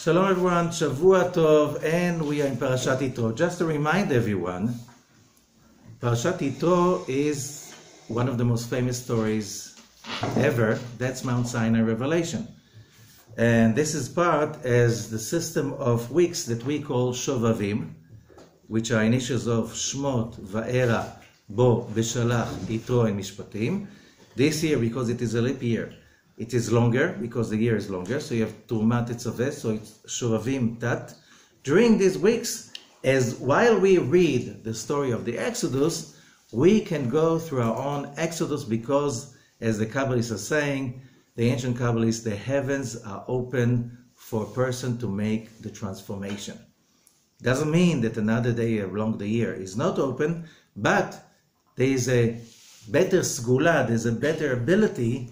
Shalom everyone, Shavua Tov, and we are in Parashat Yitro. Just to remind everyone, Parashat Yitro is one of the most famous stories ever. That's Mount Sinai Revelation. And this is part as the system of weeks that we call Shovavim, which are initials of Shmot, Va'era, Bo, Beshalach, Yitro, and Mishpatim. This year, because it is a leap year, it is longer because the year is longer, so you have Tumat Tetzaveh, so it's Shovavim Tat. During these weeks, as while we read the story of the Exodus, we can go through our own Exodus because, as the Kabbalists are saying, the ancient Kabbalists, the heavens are open for a person to make the transformation. Doesn't mean that another day along the year is not open, but there is a better segula, there's a better ability,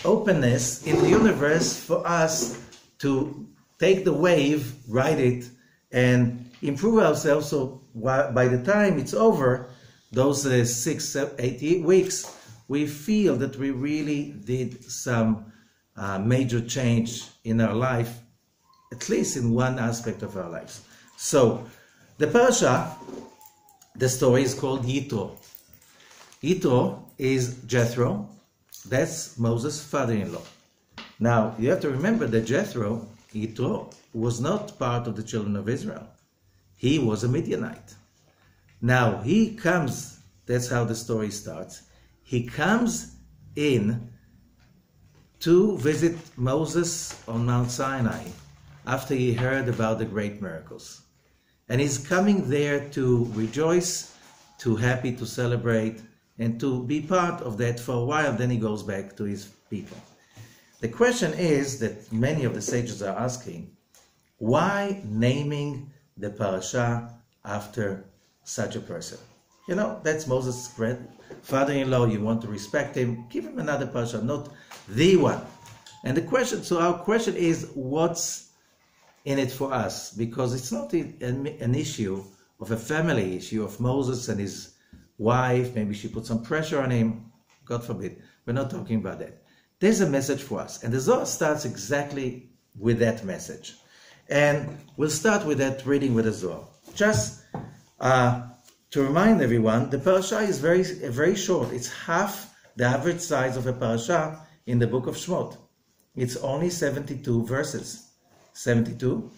openness in the universe for us to take the wave, ride it, and improve ourselves. So by the time it's over, those 6, 7, 8 weeks, we feel that we really did some major change in our life, at least in one aspect of our lives. So the parasha, the story is called Yitro. Yitro is Jethro. That's Moses' father-in-law. Now, you have to remember that Jethro, Yitro, was not part of the children of Israel. He was a Midianite. Now, he comes, that's how the story starts, he comes in to visit Moses on Mount Sinai after he heard about the great miracles. And he's coming there to rejoice, to happy, to celebrate, and to be part of that for a while. Then he goes back to his people. The question is that many of the sages are asking, why naming the parasha after such a person? You know, that's Moses' father-in-law. You want to respect him, give him another parasha, not the one. And the question, so our question is, what's in it for us? Because it's not an issue of a family issue of Moses and his wife, maybe she put some pressure on him, God forbid. We're not talking about that. There's a message for us, and the Zohar starts exactly with that message. And we'll start with that reading with the Zohar. Just to remind everyone, the parasha is very short. It's half the average size of a parasha in the book of Shmot. It's only 72 verses. 72.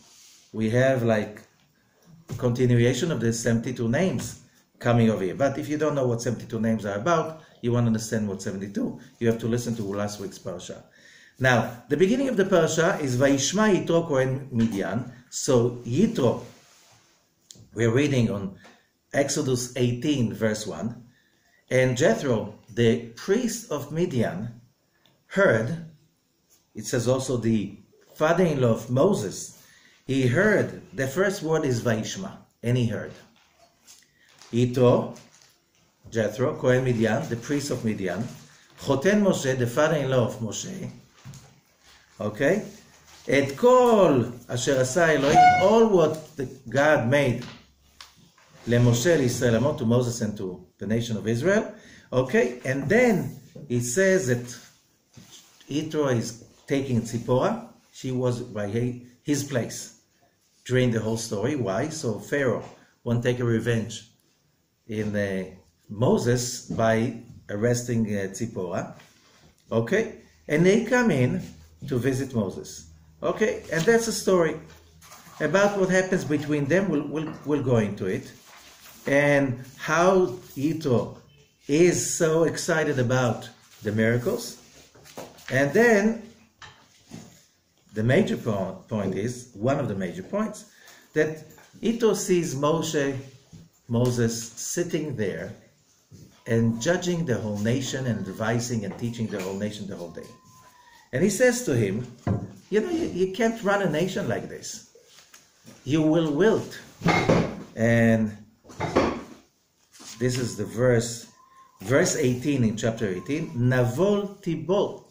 We have like a continuation of the 72 names coming over here. But if you don't know what 72 names are about, you want to understand what 72, you have to listen to last week's parasha. Now, the beginning of the parasha is Vayishma Yitro Kohen Midian. So Yitro, we're reading on Exodus 18 verse 1. And Jethro, the priest of Midian, heard, it says also the father-in-law of Moses, he heard, the first word is Vayishma, and he heard. Yitro, Jethro, Kohen Midian, the priest of Midian, Choten Moshe, the father-in-law of Moshe, okay? Et kol asher asa Elohim, all what God made, leMoshe Yisrael, to Moses and to the nation of Israel, okay? And then it says that Yitro is taking Tzipporah. She was by his place during the whole story. Why? So Pharaoh won't take a revenge in Moses by arresting Tzipporah, okay? And they come in to visit Moses, okay? And that's a story about what happens between them. We'll go into it, and how Yitro is so excited about the miracles. And then the major point is, one of the major points, that Yitro sees Moses sitting there and judging the whole nation and advising and teaching the whole nation the whole day. And he says to him, you know, you can't run a nation like this. You will wilt. And this is the verse 18 in chapter 18, Navol Tibol.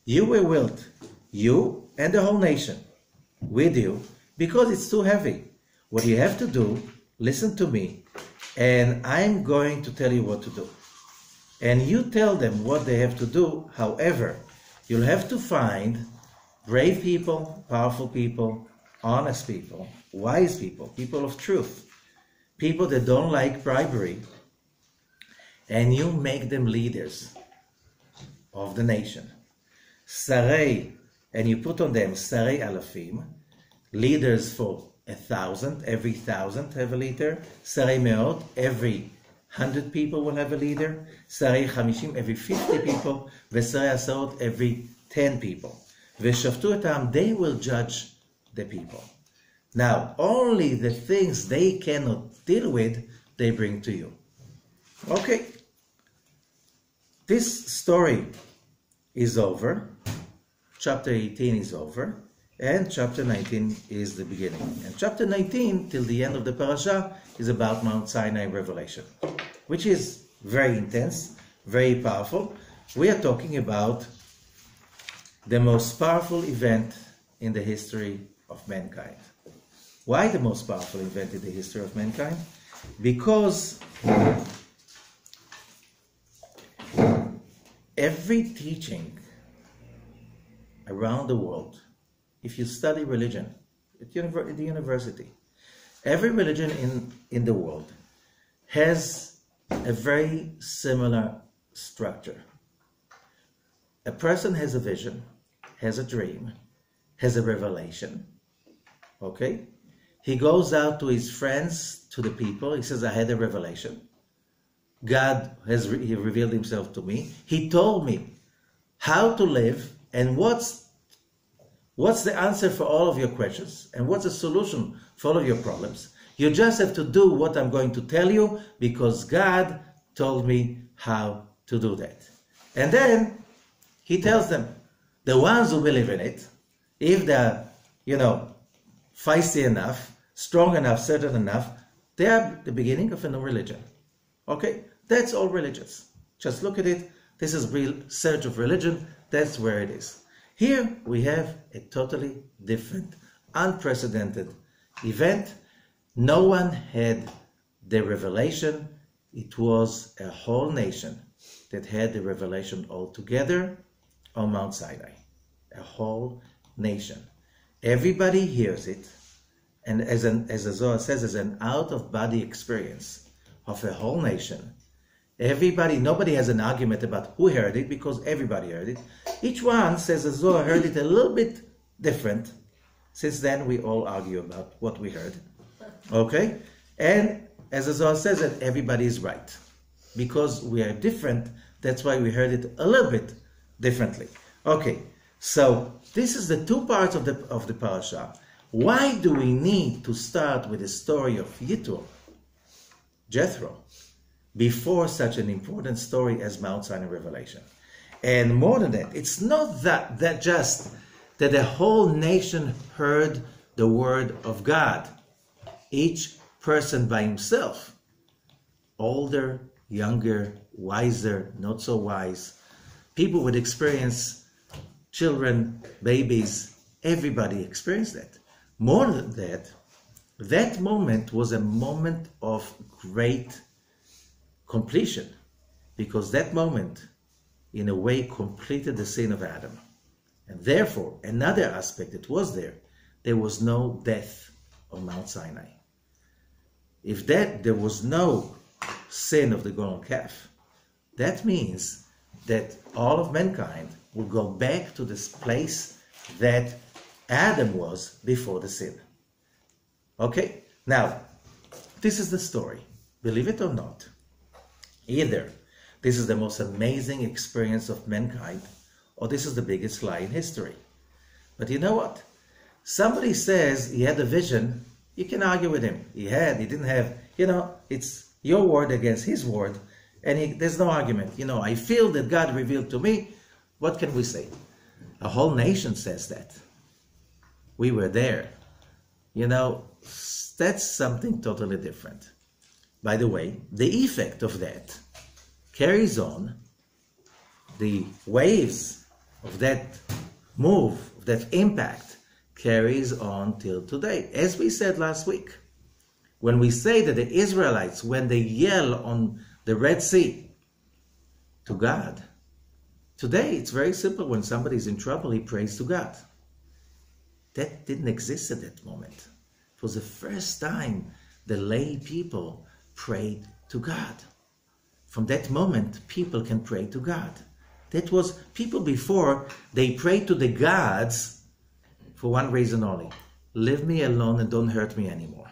You will wilt, you and the whole nation with you, because it's too heavy. What you have to do, listen to me, and I'm going to tell you what to do. And you tell them what they have to do. However, you'll have to find brave people, powerful people, honest people, wise people, people of truth, people that don't like bribery, and you make them leaders of the nation. Sarei, and you put on them Sarei Alafim, leaders for 1,000, every 1,000 have a leader. Sarei Meot, every 100 people will have a leader. Sarei Chamishim, every 50 people. V'Sarei Asarot, every 10 people. V'Shaftu etam, they will judge the people. Now, only the things they cannot deal with, they bring to you. Okay. This story is over. Chapter 18 is over. And chapter 19 is the beginning. And chapter 19, till the end of the parasha, is about Mount Sinai revelation, which is very intense, very powerful. We are talking about the most powerful event in the history of mankind. Why the most powerful event in the history of mankind? Because every teaching around the world, if you study religion at the university, every religion in the world has a very similar structure. A person has a vision, has a dream, has a revelation, okay? He goes out to his friends, to the people, he says, I had a revelation. God has he revealed himself to me. He told me how to live and what's the answer for all of your questions and what's the solution for all of your problems. You just have to do what I'm going to tell you because God told me how to do that. And then he tells them, the ones who believe in it, if they're, feisty enough, strong enough, certain enough, they are the beginning of a new religion. Okay? That's all religions. Just look at it. This is real search of religion. That's where it is. Here we have a totally different, unprecedented event. No one had the revelation. It was a whole nation that had the revelation all together on Mount Sinai. A whole nation. Everybody hears it, and as the Zohar says, as an out-of-body experience of a whole nation. Nobody has an argument about who heard it because everybody heard it. Each one says the Zohar heard it a little bit different. Since then, we all argue about what we heard. Okay? And as the Zohar says that everybody is right. Because we are different, that's why we heard it a little bit differently. Okay, so this is the two parts of the parasha. Why do we need to start with the story of Yitro, Jethro, before such an important story as Mount Sinai revelation? And more than that, it's not that just that the whole nation heard the word of God. Each person by himself, older, younger, wiser, not so wise, people would experience, children, babies, everybody experienced that. More than that, that moment was a moment of great completion, because that moment, in a way, completed the sin of Adam. And therefore, another aspect that was there was no death on Mount Sinai. If there was no sin of the golden calf, that means that all of mankind will go back to this place that Adam was before the sin. Okay? Now, this is the story. Believe it or not, either this is the most amazing experience of mankind, or this is the biggest lie in history. But you know what? Somebody says he had a vision, you can argue with him. He didn't have, it's your word against his word, and there's no argument. I feel that God revealed to me. What can we say? A whole nation says that. We were there. That's something totally different. By the way, the effect of that carries on. The waves of that move, of that impact, carries on till today. As we said last week, when we say that the Israelites, when they yell on the Red Sea to God, today it's very simple. When somebody's in trouble, he prays to God. That didn't exist at that moment. It was the first time the lay people prayed to God. From that moment, people can pray to God. That was people before, they prayed to the gods for one reason only. Leave me alone and don't hurt me anymore.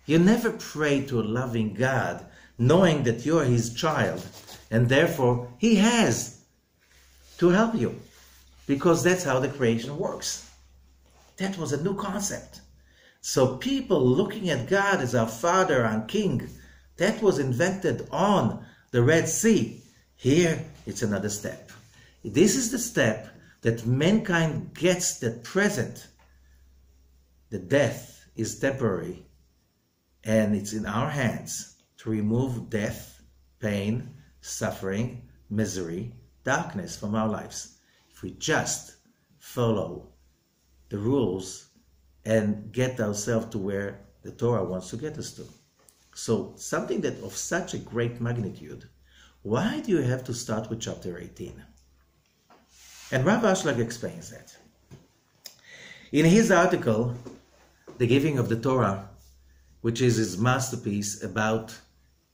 You never pray to a loving God knowing that you're his child and therefore he has to help you, because that's how the creation works. That was a new concept. So people looking at God as our Father and King, that was invented on the Red Sea. Here, it's another step. This is the step that mankind gets at present. The death is temporary, and it's in our hands to remove death, pain, suffering, misery, darkness from our lives. If we just follow the rules and get ourselves to where the Torah wants to get us to. So something that of such a great magnitude, why do you have to start with chapter 18? And Rav Ashlag explains that. In his article, The Giving of the Torah, which is his masterpiece about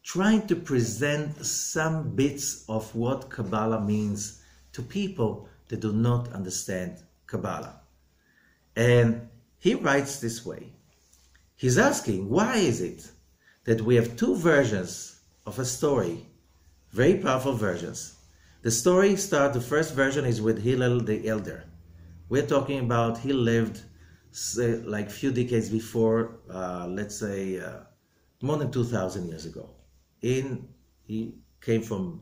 trying to present some bits of what Kabbalah means to people that do not understand Kabbalah. And he writes this way. He's asking, why is it that we have two versions of a story, very powerful versions? The story starts, the first version is with Hillel the Elder. We're talking about he lived like a few decades before, let's say more than 2,000 years ago. He came from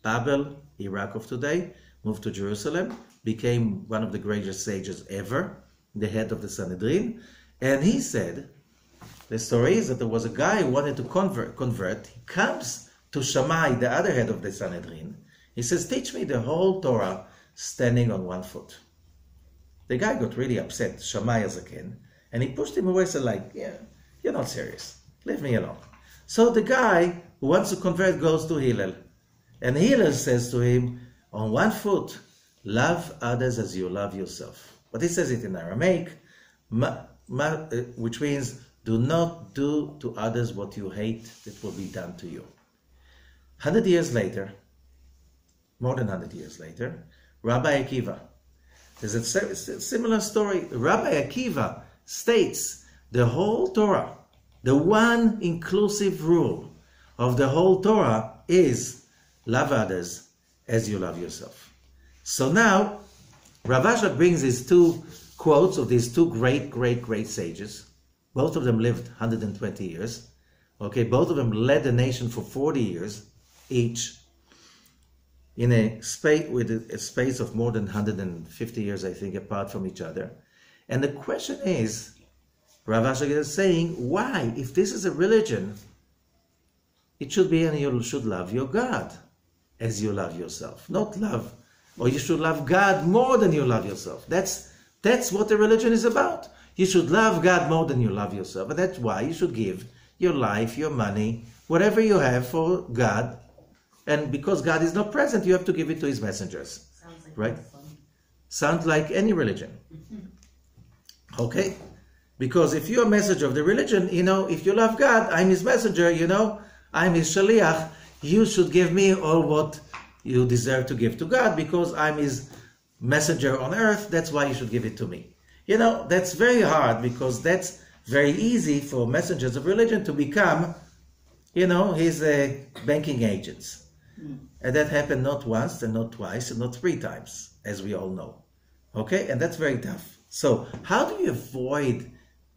Babel, Iraq of today, moved to Jerusalem, became one of the greatest sages ever, the head of the Sanhedrin. And he said, the story is that there was a guy who wanted to convert. He comes to Shammai, the other head of the Sanhedrin. He says, teach me the whole Torah standing on one foot. The guy got really upset, Shammai Azaken, and he pushed him away and said, like, yeah, you're not serious. Leave me alone. So the guy who wants to convert goes to Hillel. And Hillel says to him, on one foot, love others as you love yourself. But he says it in Aramaic, which means, do not do to others what you hate that will be done to you. 100 years later, more than 100 years later, Rabbi Akiva, there's a similar story. Rabbi Akiva states the whole Torah, the one inclusive rule of the whole Torah is love others as you love yourself. So now, Rav Ashlag brings his two quotes of these two great sages. Both of them lived 120 years. Okay, both of them led the nation for 40 years each, in a space with a space of more than 150 years, I think, apart from each other. And the question is, Rav Ashlag is saying, why, if this is a religion, it should be, and you should love your God as you love yourself, not love, or you should love God more than you love yourself. That's what the religion is about. You should love God more than you love yourself, and that's why you should give your life, your money, whatever you have for God. And because God is not present, you have to give it to his messengers. Sounds like right? fun. Sounds like any religion. Okay? Because if you're a messenger of the religion, if you love God, I'm his messenger, I'm his shaliach, you should give me all what you deserve to give to God because I'm his messenger on earth, that's why you should give it to me. That's very hard because that's very easy for messengers of religion to become, his banking agents. And that happened not once and not twice and not 3 times, as we all know. Okay? And that's very tough. So how do you avoid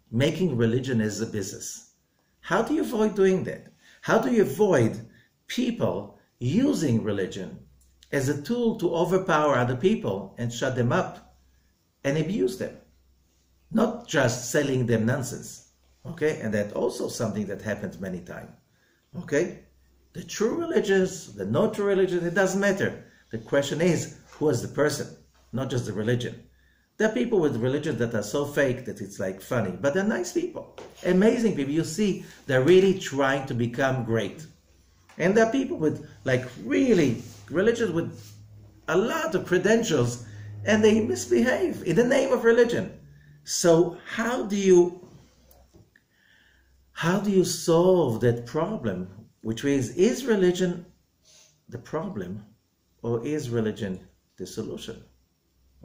making religion as a business? How do you avoid doing that? How do you avoid people using religion as a tool to overpower other people and shut them up and abuse them? Not just selling them nonsense. Okay? And that's also something that happens many times. Okay? The true religions, the not true religion, it doesn't matter. The question is, who is the person, not just the religion. There are people with religions that are so fake that it's like funny, but they're nice people, amazing people. You see, they're really trying to become great. And there are people with like really religions with a lot of credentials and they misbehave in the name of religion. So how do you solve that problem? Which means, is religion the problem, or is religion the solution?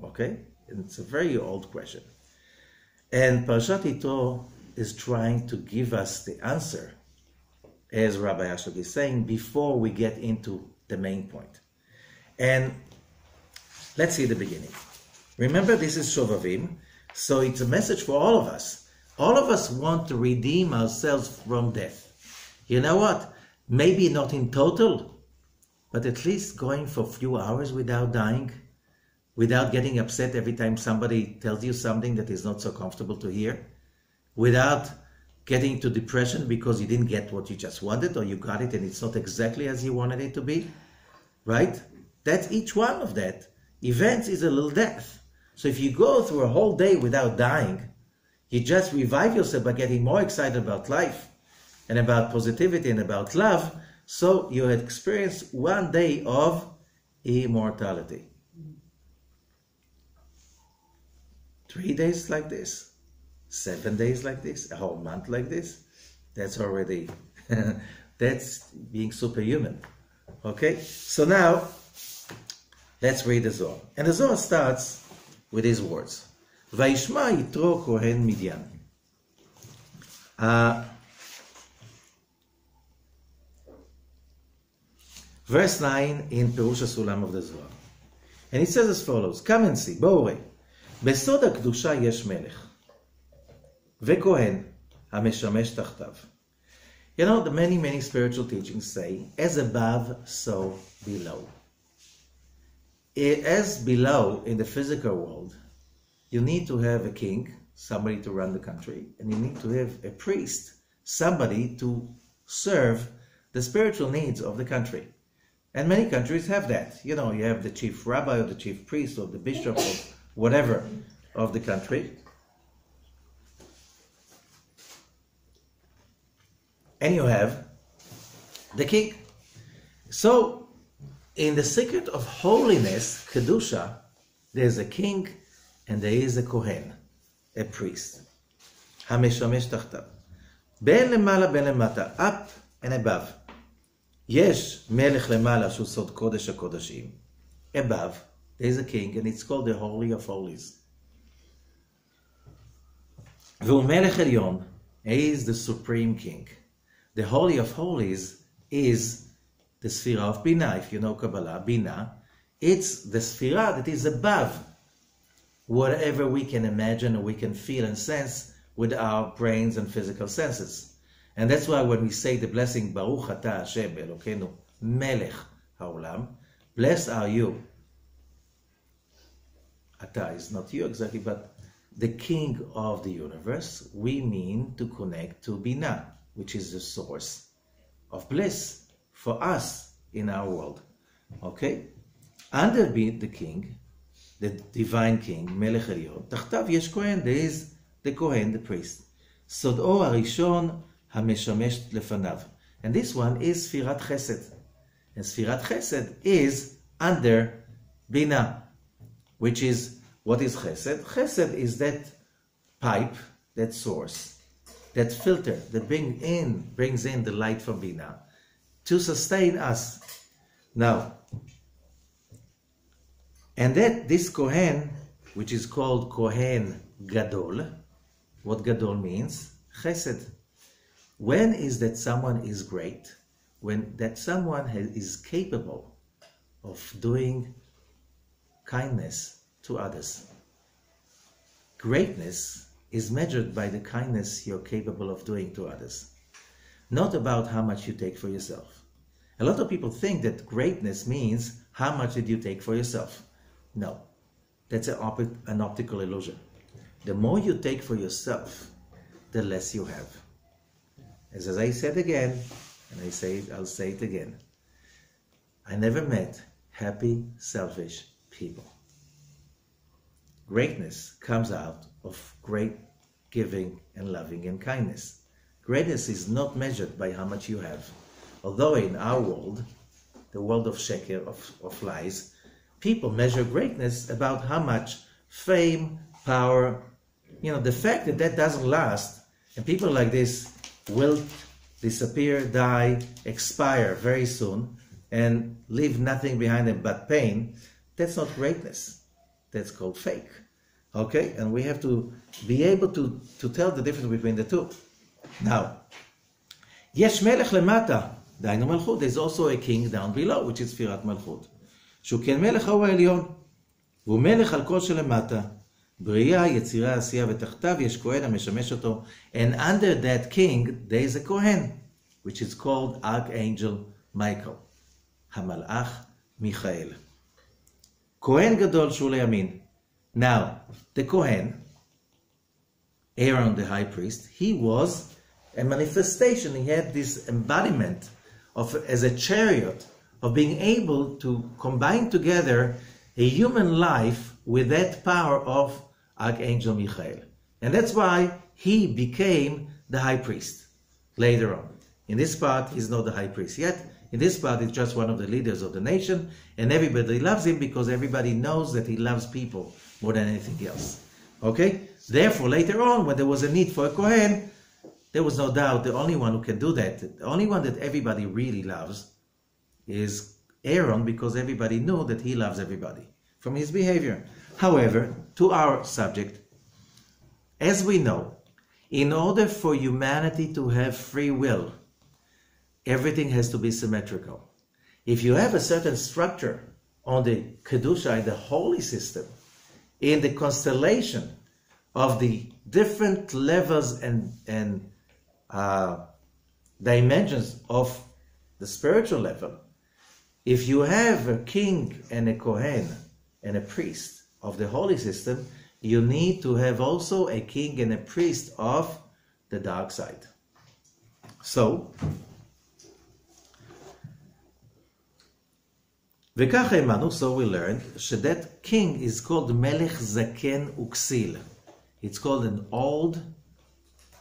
Okay, and it's a very old question. And Parashat Yitro is trying to give us the answer, as Rabbi Ashlag is saying, before we get into the main point. And let's see the beginning. Remember, this is Shovavim, so it's a message for all of us. All of us want to redeem ourselves from death. You know what? Maybe not in total, but at least going for a few hours without dying, without getting upset every time somebody tells you something that is not so comfortable to hear, without getting into depression because you didn't get what you just wanted, or you got it and it's not exactly as you wanted it to be, right? That's each one of that events is a little death. So if you go through a whole day without dying, you just revive yourself by getting more excited about life and about positivity and about love, so you had experienced one day of immortality. 3 days like this, 7 days like this, a whole month like this, that's already, that's being superhuman. Okay, so now let's read the Zohar. And the Zohar starts with these words. Vayishma Yitro Kohen Midyan. Verse 9 in Perush HaSulam of the Zohar. And it says as follows, come and see, בואו ראה. בסוד הקדושה יש מלך, וכהן המשמש תחתיו. You know, the many spiritual teachings say, as above, so below. As below in the physical world, you need to have a king, somebody to run the country, and you need to have a priest, somebody to serve the spiritual needs of the country. And many countries have that. You know, you have the chief rabbi or the chief priest or the bishop or whatever of the country. And you have the king. So, in the secret of holiness, Kedusha, there's a king and there is a Kohen, a priest. המשמש תחתיו. בין למעלה בין למטה, up and above. יש מלך למעלה שהוא סוד קודש הקודשים. Above, there's a king and it's called the Holy of Holies. והוא מלך עליון, he is the supreme king. The Holy of Holies is the Sphira of Binah. If you know Kabbalah, Binah, it's the Sphira that is above whatever we can imagine or we can feel and sense with our brains and physical senses. And that's why when we say the blessing, Baruch Atah Hashem Elokeinu Melech HaOlam, blessed are you. Atah is not you exactly, but the king of the universe, we mean to connect to Binah, which is the source of bliss for us in our world. Okay? Under the king, the divine king, Melech Elyon, תחתיו יש כהן, there is the Kohen, the priest. סודו הראשון המשמש לפניו. And this one is Sfirat Chesed. And Sfirat Chesed is under Binah, which is, what is Chesed? Chesed is that pipe, that source, that filter that brings in the light from Binah to sustain us. Now, and that this Kohen, which is called Kohen Gadol, what Gadol means? Chesed. When is that someone is great? When that someone is capable of doing kindness to others. Greatness is measured by the kindness you're capable of doing to others, not about how much you take for yourself. A lot of people think that greatness means how much did you take for yourself. No, that's an optical illusion. The more you take for yourself, the less you have. As I said again, and I'll say it again, I never met happy, selfish people. Greatness comes out of great giving and loving and kindness. Greatness is not measured by how much you have. Although in our world, the world of sheker, of lies, people measure greatness about how much fame, power, the fact that that doesn't last, and people like this will disappear, die, expire very soon, and leave nothing behind them but pain, that's not greatness. That's called fake. Okay? And we have to be able to tell the difference between the two. Now, יש מלך למטה, דהיינו מלכות. There's also a king down below, which is ספירת מלכות. שהוא כן מלך הוא העליון. והוא מלך על כל שלמטה. בריאה, יצירה, עשייה, ותחתיו יש כהן המשמש אותו. And under that king, there is a Kohen, which is called Archangel Michael. המלאך מיכאל. כהן גדול שהוא לימין. Now, the Kohen, Aaron the high priest, he was a manifestation. He had this embodiment of, as a chariot, of being able to combine together a human life with that power of Archangel Michael. And that's why he became the high priest later on. In this part, he's not the high priest yet. In this part, he's just one of the leaders of the nation, and everybody loves him because everybody knows that he loves people more than anything else. Okay? Therefore, later on, when there was a need for a Kohen, there was no doubt the only one who can do that, the only one that everybody really loves is Aaron, because everybody knew that he loves everybody from his behavior. However, to our subject, as we know, in order for humanity to have free will, everything has to be symmetrical. If you have a certain structure on the Kedusha, in the holy system, in the constellation of the different levels and dimensions of the spiritual level, if you have a king and a Kohen and a priest of the holy system, you need to have also a king and a priest of the dark side. So, וכך האמנו, so we learned, that king is called Melech Zaken Uksil. It's called an old,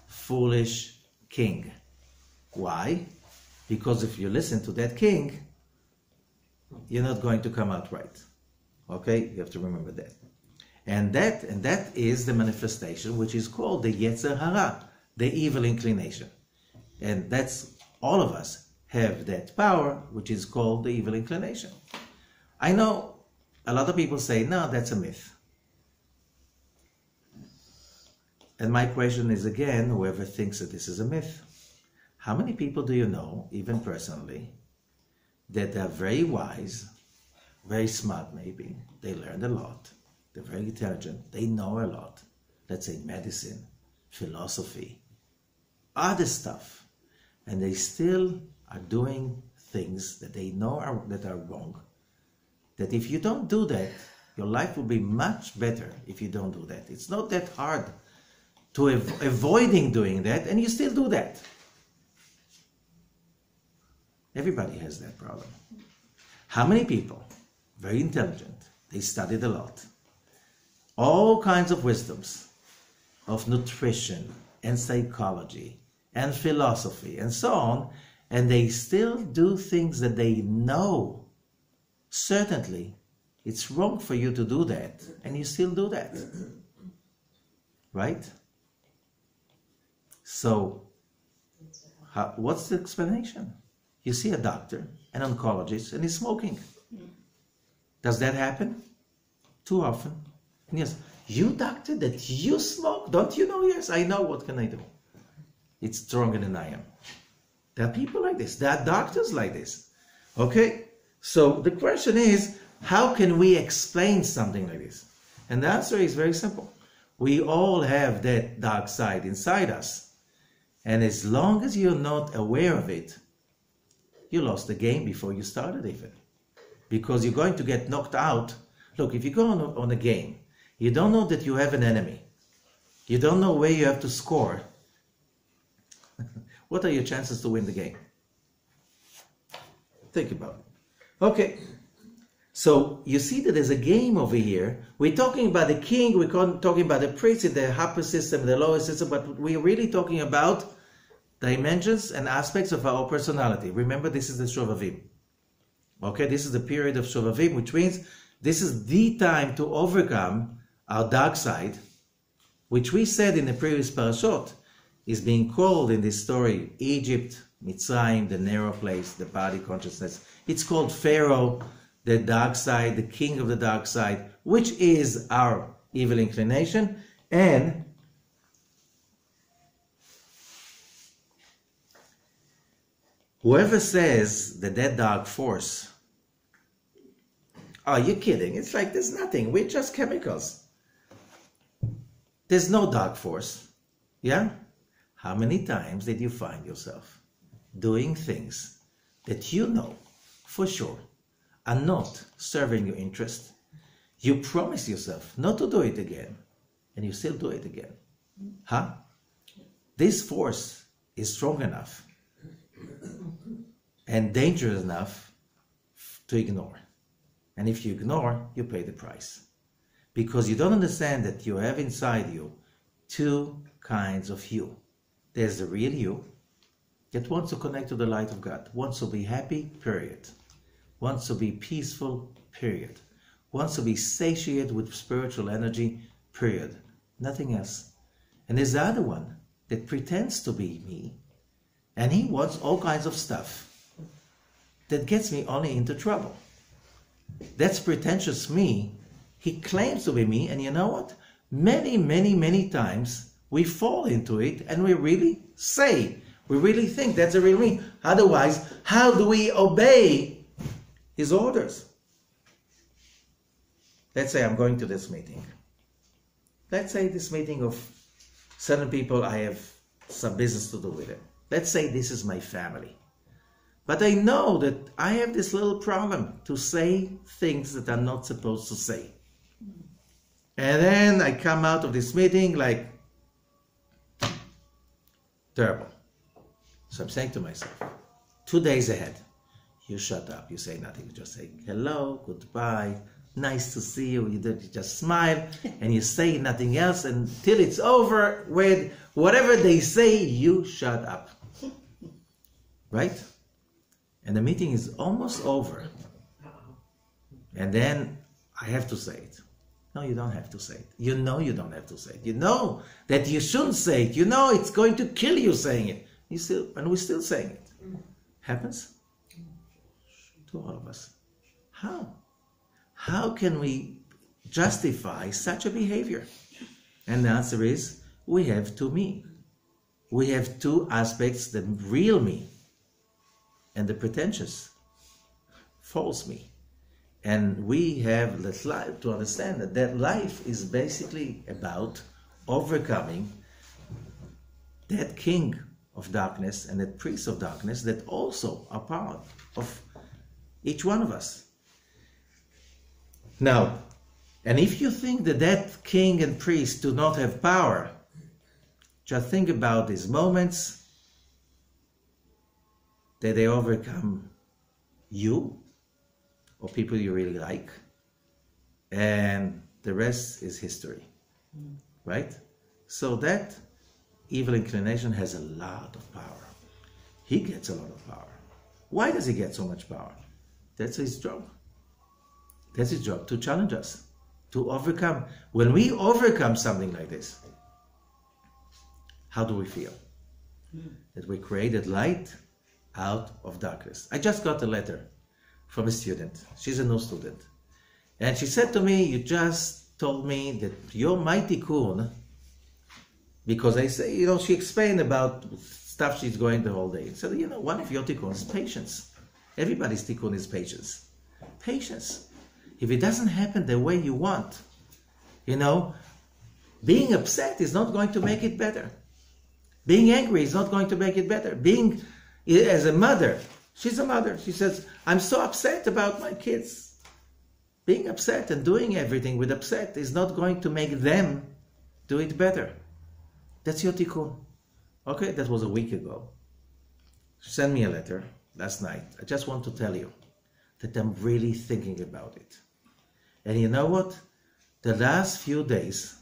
foolish king. Why? Because if you listen to that king, you're not going to come out right. Okay? You have to remember that. And that is the manifestation, which is called the Yetzer Hara, the evil inclination. And that's, all of us have that power, which is called the evil inclination. I know a lot of people say, no, that's a myth. And my question is again, whoever thinks that this is a myth, how many people do you know, even personally, that are very wise, very smart maybe, they learned a lot, they're very intelligent, they know a lot, let's say medicine, philosophy, other stuff, and they still are doing things that they know that are wrong, that if you don't do that, your life will be much better if you don't do that. It's not that hard to avoiding doing that, and you still do that. Everybody has that problem. How many people, very intelligent, they studied a lot, all kinds of wisdoms of nutrition and psychology and philosophy and so on, and they still do things that they know certainly it's wrong for you to do that, and you still do that, right? So, what's the explanation? You see a doctor, an oncologist, and he's smoking. Does that happen? Too often. And yes, you doctor, that you smoke? Don't you know? Yes, I know. What can I do? It's stronger than I am. There are people like this. There are doctors like this. Okay? So the question is, how can we explain something like this? And the answer is very simple. We all have that dark side inside us. And as long as you're not aware of it, you lost the game before you started even. Because you're going to get knocked out. Look, if you go on a game, you don't know that you have an enemy. You don't know where you have to score. What are your chances to win the game? Think about it. Okay. So you see that there's a game over here. We're talking about the king, we're talking about the priest in the upper system, the lower system, but we're really talking about dimensions and aspects of our personality. Remember, this is the Shovavim. Okay, this is the period of Shovavim, which means this is the time to overcome our dark side, which we said in the previous parashot, is being called in this story Egypt, Mitzrayim, the narrow place, the body consciousness. It's called Pharaoh, the dark side, the king of the dark side, which is our evil inclination. And whoever says that dark force, oh, you're kidding. It's like there's nothing. We're just chemicals. There's no dark force. Yeah? How many times did you find yourself doing things that you know for sure are not serving your interest? You promise yourself not to do it again, and you still do it again. Huh? This force is strong enough and dangerous enough to ignore. And if you ignore, you pay the price. Because you don't understand that you have inside you two kinds of you. There's the real you that wants to connect to the light of God, wants to be happy, period. Wants to be peaceful, period. Wants to be satiated with spiritual energy, period. Nothing else. And there's the other one that pretends to be me, and he wants all kinds of stuff that gets me only into trouble. That's pretentious me. He claims to be me, and you know what? Many, many, many times we fall into it and we really think that's the real me. Otherwise, how do we obey his orders? Let's say I'm going to this meeting. Let's say this meeting of certain people, I have some business to do with it. Let's say this is my family. But I know that I have this little problem to say things that I'm not supposed to say. And then I come out of this meeting like, terrible. So I'm saying to myself, 2 days ahead, you shut up, you say nothing, you just say hello, goodbye, nice to see you, you just smile, and you say nothing else until it's over with whatever they say, you shut up. Right? And the meeting is almost over. And then I have to say it. No, you don't have to say it. You know you don't have to say it. You know that you shouldn't say it. You know it's going to kill you saying it. And we're still saying it. Happens to all of us. How? How can we justify such a behavior? And the answer is, we have two me. We have two aspects, the real me and the pretentious, false me. And we have this life to understand that life is basically about overcoming that king of darkness and that priest of darkness that also are part of each one of us. Now, and if you think that king and priest do not have power, just think about these moments that they overcome you or people you really like, and the rest is history, right? So that evil inclination has a lot of power. He gets a lot of power. Why does he get so much power? That's his job. That's his job, to challenge us, to overcome. When we overcome something like this, how do we feel? That we created light out of darkness. I just got a letter from a student. She's a new student. And she said to me, you just told me that you're my tikkun, because I say, she explained about stuff she's going the whole day. So, one of your tikkuns is patience. Everybody's tikkun is patience. Patience. If it doesn't happen the way you want, being upset is not going to make it better. Being angry is not going to make it better. Being, as a mother, she's a mother. She says, I'm so upset about my kids. Being upset and doing everything with upset is not going to make them do it better. That's your tikkun. Okay, that was a week ago. She sent me a letter last night. I just want to tell you that I'm really thinking about it. And you know what? The last few days,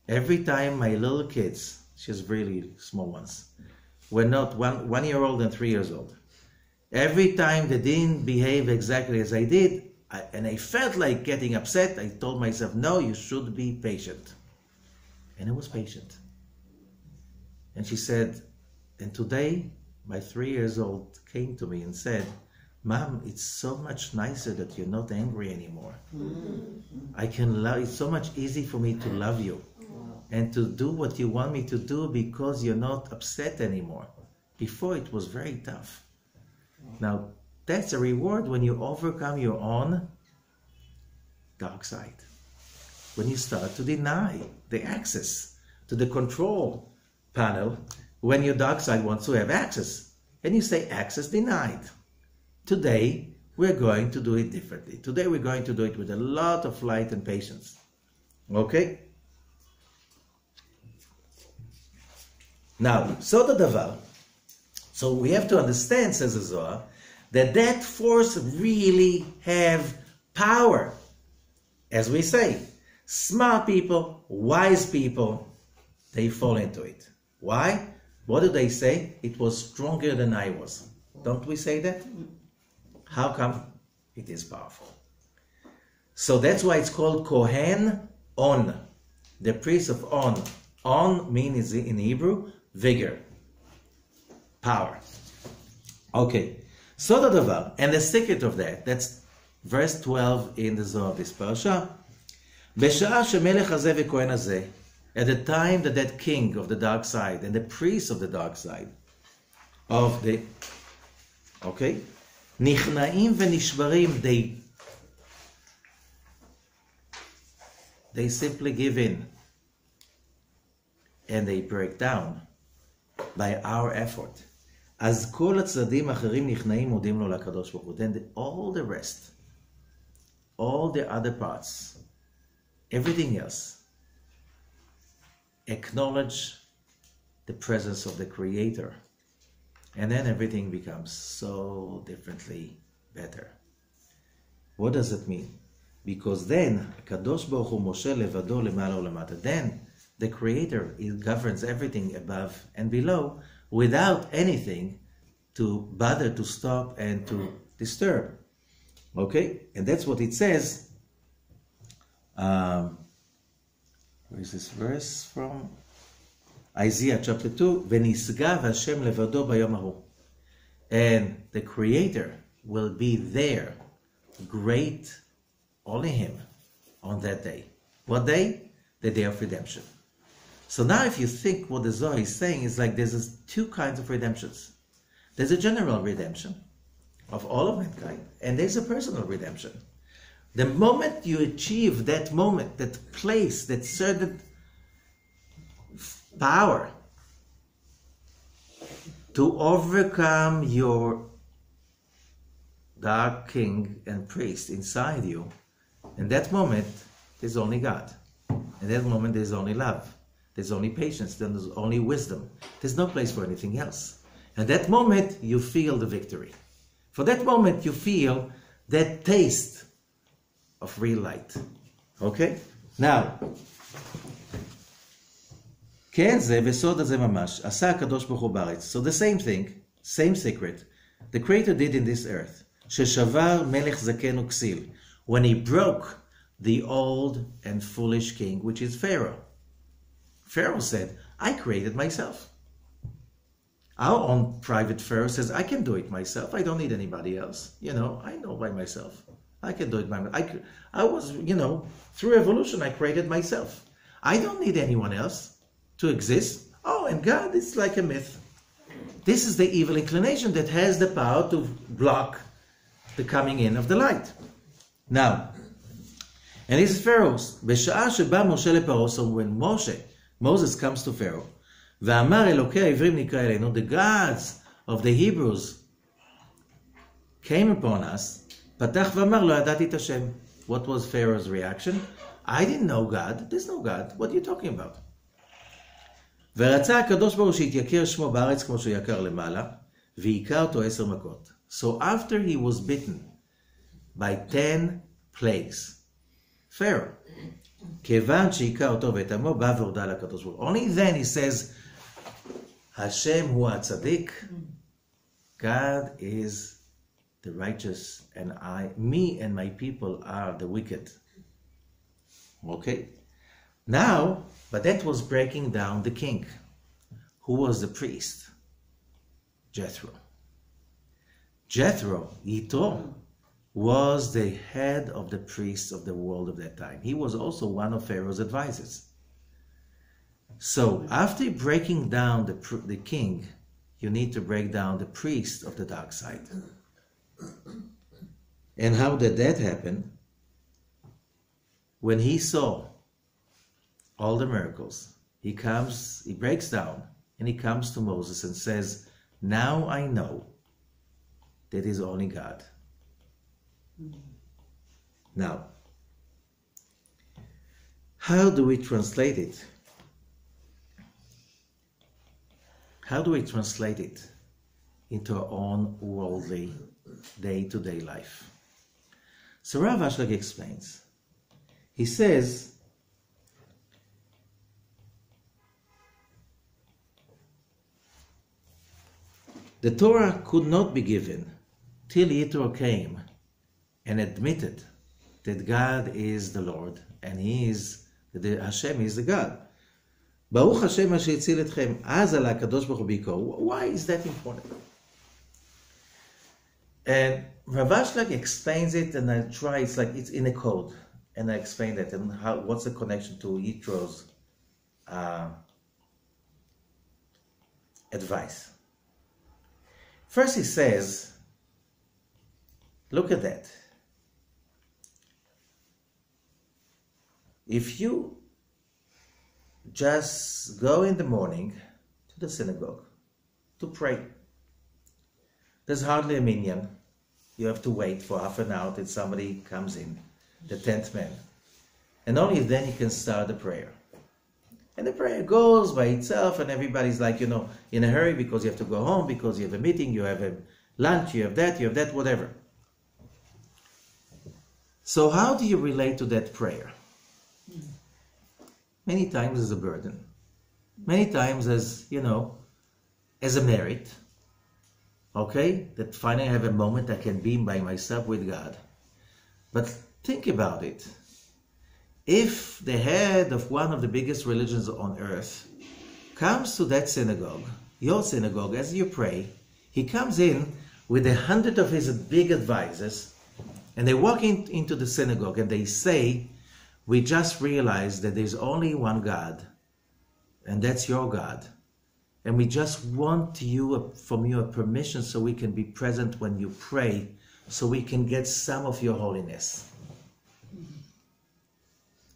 every time my little kids, she has really small ones, were not 1 year old and 3 years old. Every time they didn't behave exactly as I did, and I felt like getting upset, I told myself, no, you should be patient. And I was patient. And she said, and today, my 3 years old came to me and said, Mom, it's so much nicer that you're not angry anymore. I can love, it's so much easy for me to love you and to do what you want me to do because you're not upset anymore. Before it was very tough. Now, that's a reward when you overcome your own dark side. When you start to deny the access to the control panel when your dark side wants to have access. And you say access denied. Today, we're going to do it differently. Today, we're going to do it with a lot of light and patience. Okay? Now, so the davar. So we have to understand, says the Zohar, that force really have power. As we say, smart people, wise people, they fall into it. Why? What do they say? It was stronger than I was. Don't we say that? How come? It is powerful. So that's why it's called Kohen On, the priest of On. On means in Hebrew, vigor, power. Okay, so the davar, and the secret of that, that's verse 12 in the Zohar of this parasha. B'sha'ah shemelech hazeh v'kohen hazeh, at the time that king of the dark side and the priest of the dark side of the, okay, nichna'im v'nishbarim, they simply give in and they break down by our effort. אז כל הצדדים האחרים נכנעים מודים לו לקדוש ברוך הוא. Then all the rest, all the other parts, everything else, acknowledge the presence of the Creator. And then everything becomes so differently better. What does it mean? Because then, הקדוש ברוך הוא מושל לבדו למעלה ולמטה. Then, the Creator governs everything above and below without anything to bother to stop and to disturb. Okay? And that's what it says. Where is this verse from? Isaiah chapter 2. ונשגב השם לבדו ביום ההוא. And the Creator will be there, great, only Him, on that day. What day? The day of redemption. So now if you think what the Zohar is saying is like there's two kinds of redemptions. There's a general redemption of all of mankind, and there's a personal redemption. The moment you achieve that moment, that place, that certain power to overcome your dark king and priest inside you, in that moment there's only God. In that moment there's only love. There's only patience, then there's only wisdom. There's no place for anything else. At that moment, you feel the victory. For that moment, you feel that taste of real light. Okay? Now, כן זה וסוד הזה ממש, עשה הקדוש ברוך הוא בארץ. So the same thing, same secret, the Creator did in this earth. ששבר מלך זקן וכסיל. When he broke the old and foolish king, which is Pharaoh. Pharaoh said, I created myself. Our own private Pharaoh says, I can do it myself. I don't need anybody else. You know, I know by myself. I can do it by myself. I was, you know, through evolution, I created myself. I don't need anyone else to exist. Oh, and God is like a myth. This is the evil inclination that has the power to block the coming in of the light. Now, and this is Pharaoh's. בשעה שבא משה לפרעה, so when Moses comes to Pharaoh, ואמר אלוקי העברים נקרא אלינו, the gods of the Hebrews came upon us, פתח ואמר לא ידעתי את השם. What was Pharaoh's reaction? I didn't know God. There's no God. What are you talking about? ורצה הקדוש ברוך הוא שיתייקר שמו בארץ כמו שהוא יקר למעלה, והיכה אותו 10 מכות. So after he was bitten by 10 plagues, Pharaoh, כיוון שהיכה אותו ואת עמו, בא והודה לקדוש ברוך הוא. Only then he says, Hashem hu הצדיק, God is the righteous, and me and my people are the wicked. Okay? Now, but that was breaking down the king. Who was the priest? Jethro. Jethro, Yitro, was the head of the priests of the world of that time. He was also one of Pharaoh's advisors. So after breaking down the king, you need to break down the priest of the dark side. And how did that happen? When he saw all the miracles, he breaks down, and he comes to Moses and says, now I know that is only God. Now, how do we translate it? How do we translate it into our own worldly, day-to-day life? So Rav Ashlag explains. He says, the Torah could not be given till Yitro came and admitted that God is the Lord and Hashem is the God. Baruch Hashem asher הציל אתכם, אז עלה הקדוש ברוך הוא בעיקרו. Why is that important? And Rav Ashlag explains it, and I try, it's in a code, and I explain that, and what's the connection to Yitro's advice. First he says, look at that. If you just go in the morning to the synagogue to pray, there's hardly a minyan. You have to wait for half an hour till somebody comes in, the 10th man. And only then you can start the prayer. And the prayer goes by itself, and everybody's like, in a hurry because you have to go home, because you have a meeting, you have a lunch, you have that, whatever. So how do you relate to that prayer? Many times as a burden. Many times as, as a merit. Okay? That finally I have a moment I can be by myself with God. But think about it. If the head of one of the biggest religions on earth comes to that synagogue, your synagogue, as you pray, he comes in with 100 of his big advisors, and they walk into the synagogue and they say, we just realized that there's only one God, and that's your God. And we just want from you a permission so we can be present when you pray, so we can get some of your holiness.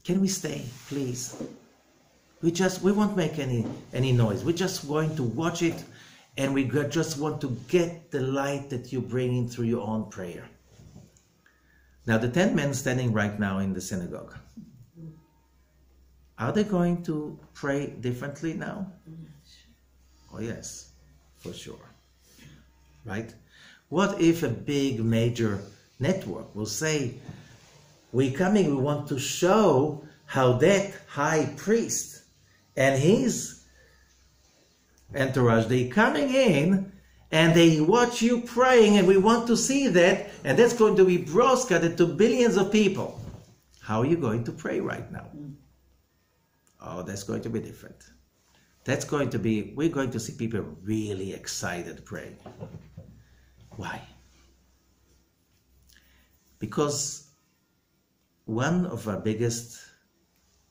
Can we stay, please? We won't make any noise. We're just going to watch it, and we just want to get the light that you're bringing through your own prayer. Now, the 10 men standing right now in the synagogue, are they going to pray differently now? Oh yes, for sure. Right? What if a big major network will say, we want to show how that high priest and his entourage, they coming in and they watch you praying, and we want to see that, and that's going to be broadcasted to billions of people. How are you going to pray right now? Oh, that's going to be different. We're going to see people really excited praying. Why? Because one of our biggest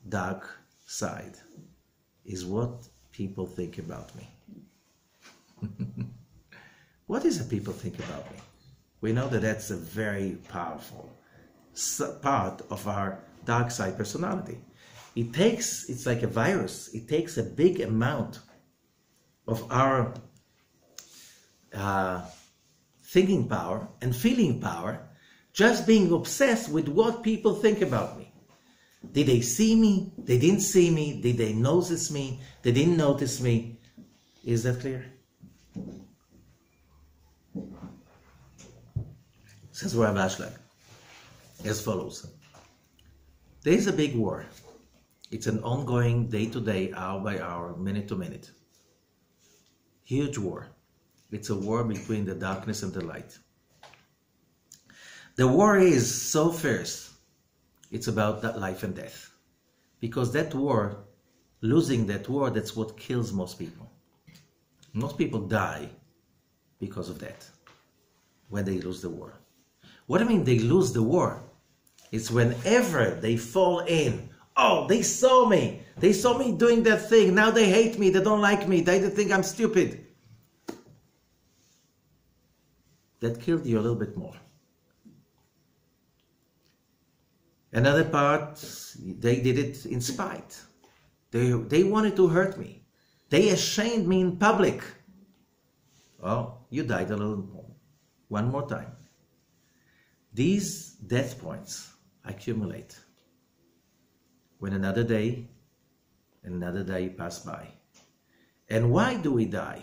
dark side is what people think about me. What is it people think about me? We know that that's a very powerful part of our dark side personality. It's like a virus. It takes a big amount of our thinking power and feeling power, just being obsessed with what people think about me. Did they see me? They didn't see me. Did they notice me? They didn't notice me. Is that clear? Says Rav Ashlag as follows. There is a big war. It's an ongoing day-to-day, hour by hour, minute to minute. Huge war. It's a war between the darkness and the light. The war is so fierce. It's about that life and death. Because that war, losing that war, that's what kills most people. Most people die because of that, when they lose the war. What do I mean they lose the war? It's whenever they fall in, oh, they saw me doing that thing, now they hate me, they don't like me, they think I'm stupid. That killed you a little bit more. Another part, they did it in spite. They wanted to hurt me. They ashamed me in public. Oh, you died a little more. One more time. These death points accumulate. When another day and another day pass by. And why do we die?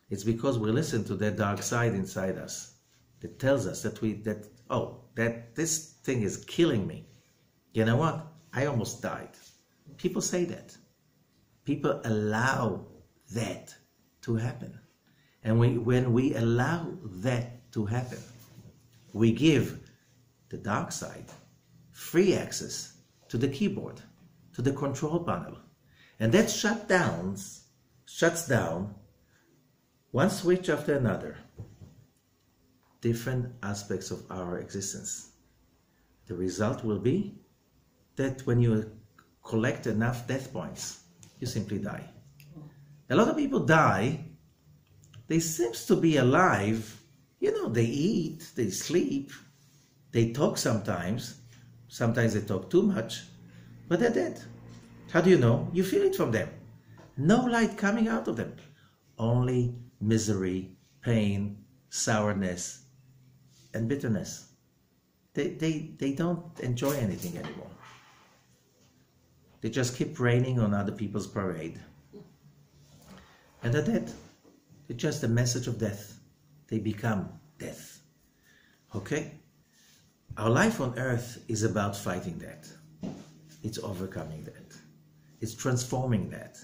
It's because we listen to that dark side inside us that tells us that this thing is killing me. You know what? I almost died. People say that. People allow that to happen. And when we allow that to happen, we give the dark side free access to the keyboard, to the control panel. And that shuts down one switch after another, different aspects of our existence. The result will be that when you collect enough death points, you simply die. A lot of people die, they seem to be alive, they eat, they sleep, they talk sometimes they talk too much, but they're dead. How do you know? You feel it from them. No light coming out of them. Only misery, pain, sourness, and bitterness. They don't enjoy anything anymore. They just keep raining on other people's parade. And they're dead. It's just a message of death. They become death. Okay? Our life on earth is about fighting that. It's overcoming that. It's transforming that.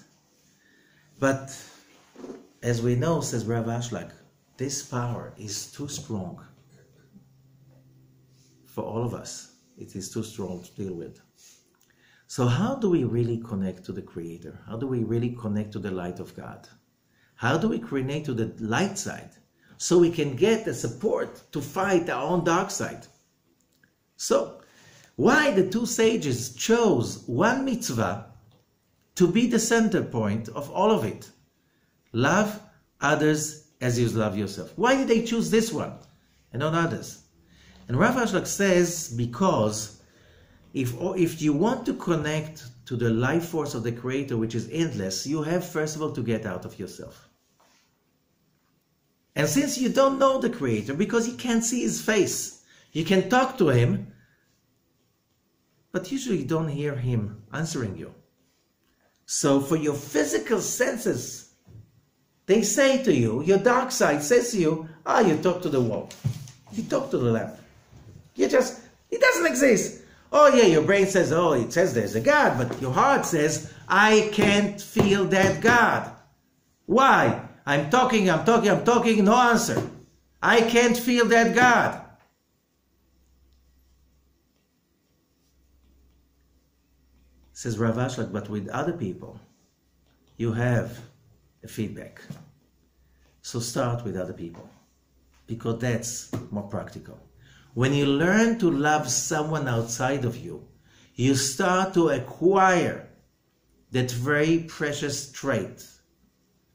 But as we know, says Rav Ashlag, this power is too strong for all of us. It is too strong to deal with. So how do we really connect to the Creator? How do we really connect to the light of God? How do we connect to the light side so we can get the support to fight our own dark side? So, why the two sages chose one mitzvah to be the center point of all of it? Love others as you love yourself. Why did they choose this one and not others? And Rav Ashlag says, because if you want to connect to the life force of the Creator, which is endless, you have first of all to get out of yourself. And since you don't know the Creator, because you can't see His face, you can talk to Him, but usually you don't hear Him answering you. So for your physical senses, they say to you, your dark side says to you, you talk to the wall. You talk to the lamp. It doesn't exist. Oh yeah, your brain says, it says there's a God, but your heart says, I can't feel that God. Why? I'm talking, no answer. I can't feel that God. Says Rav Ashlag, but with other people, you have a feedback. So start with other people, because that's more practical. When you learn to love someone outside of you, you start to acquire that very precious trait,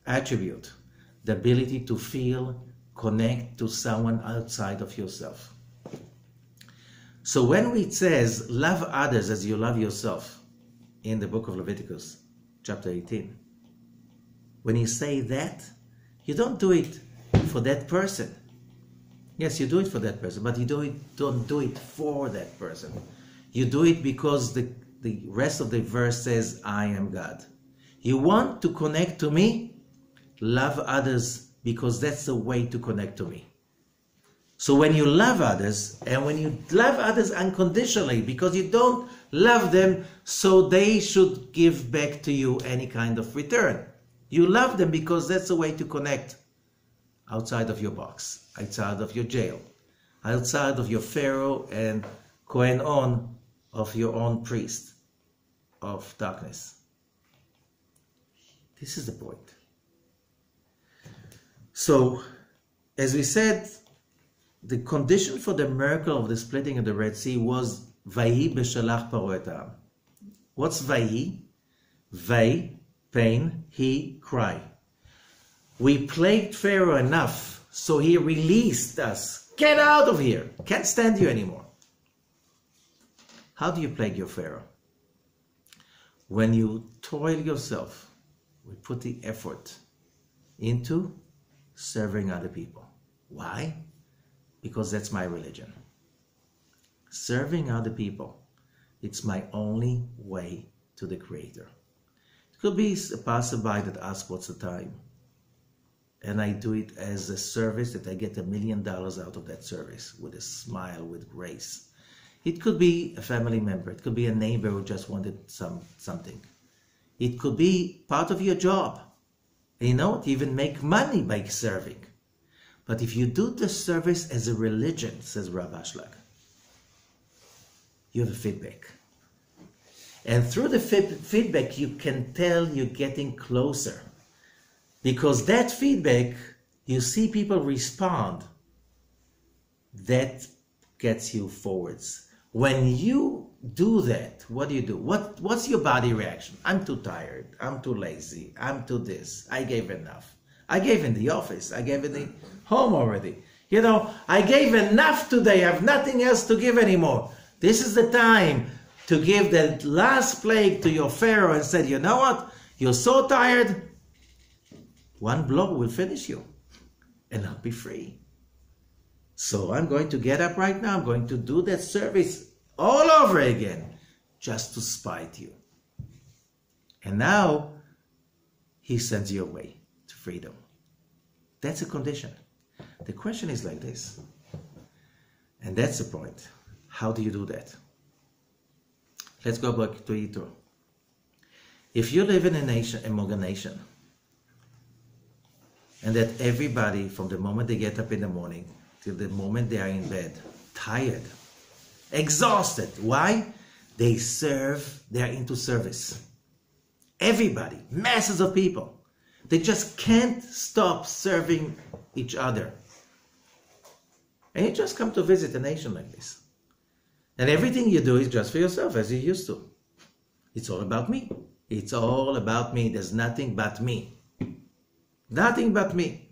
attribute, the ability to feel, connect to someone outside of yourself. So when it says, love others as you love yourself, in the book of Leviticus, chapter 18, when you say that, you don't do it for that person. Yes, you do it for that person, but you don't do it for that person. You do it because the rest of the verse says, I am God. You want to connect to me? Love others, because that's the way to connect to me. So when you love others, and when you love others unconditionally, because you don't love them so they should give back to you any kind of return. You love them because that's the way to connect outside of your box, outside of your jail, outside of your Pharaoh and Kohen On of your own priest of darkness. This is the point. So, as we said, the condition for the miracle of the splitting of the Red Sea was Vayi b'shalach paro et ha'am. What's Vayi? Vay, pain, he, cry. We plagued Pharaoh enough, so he released us. Get out of here. Can't stand you anymore. How do you plague your Pharaoh? When you toil yourself, we put the effort into serving other people. Why? Because that's my religion. Serving other people, it's my only way to the Creator. It could be a passerby that asks what's the time, and I do it as a service that I get $1 million out of that service with a smile, with grace. It could be a family member. It could be a neighbor who just wanted something. It could be part of your job. And you know what? You even make money by serving. But if you do the service as a religion, says Rav Ashlag, you have a feedback. And through the feedback, you can tell you're getting closer. Because that feedback, you see people respond. That gets you forwards. When you do that, what do? What's your body reaction? I'm too tired. I'm too lazy. I'm too this. I gave enough. I gave in the office. I gave in the home already. You know, I gave enough today. I have nothing else to give anymore. This is the time to give the last plague to your Pharaoh and said, you know what? You're so tired. One blow will finish you and I'll be free. So I'm going to get up right now. I'm going to do that service all over again just to spite you. And now he sends you away to freedom. That's a condition. The question is like this. And that's the point. How do you do that? Let's go back to Yitro. If you live in a nation, among a nation, and that everybody, from the moment they get up in the morning till the moment they are in bed, tired, exhausted. Why? They serve, they are into service. Everybody, masses of people, they just can't stop serving each other. And you just come to visit a nation like this. And everything you do is just for yourself, as you used to. It's all about me. It's all about me. There's nothing but me. Nothing but me.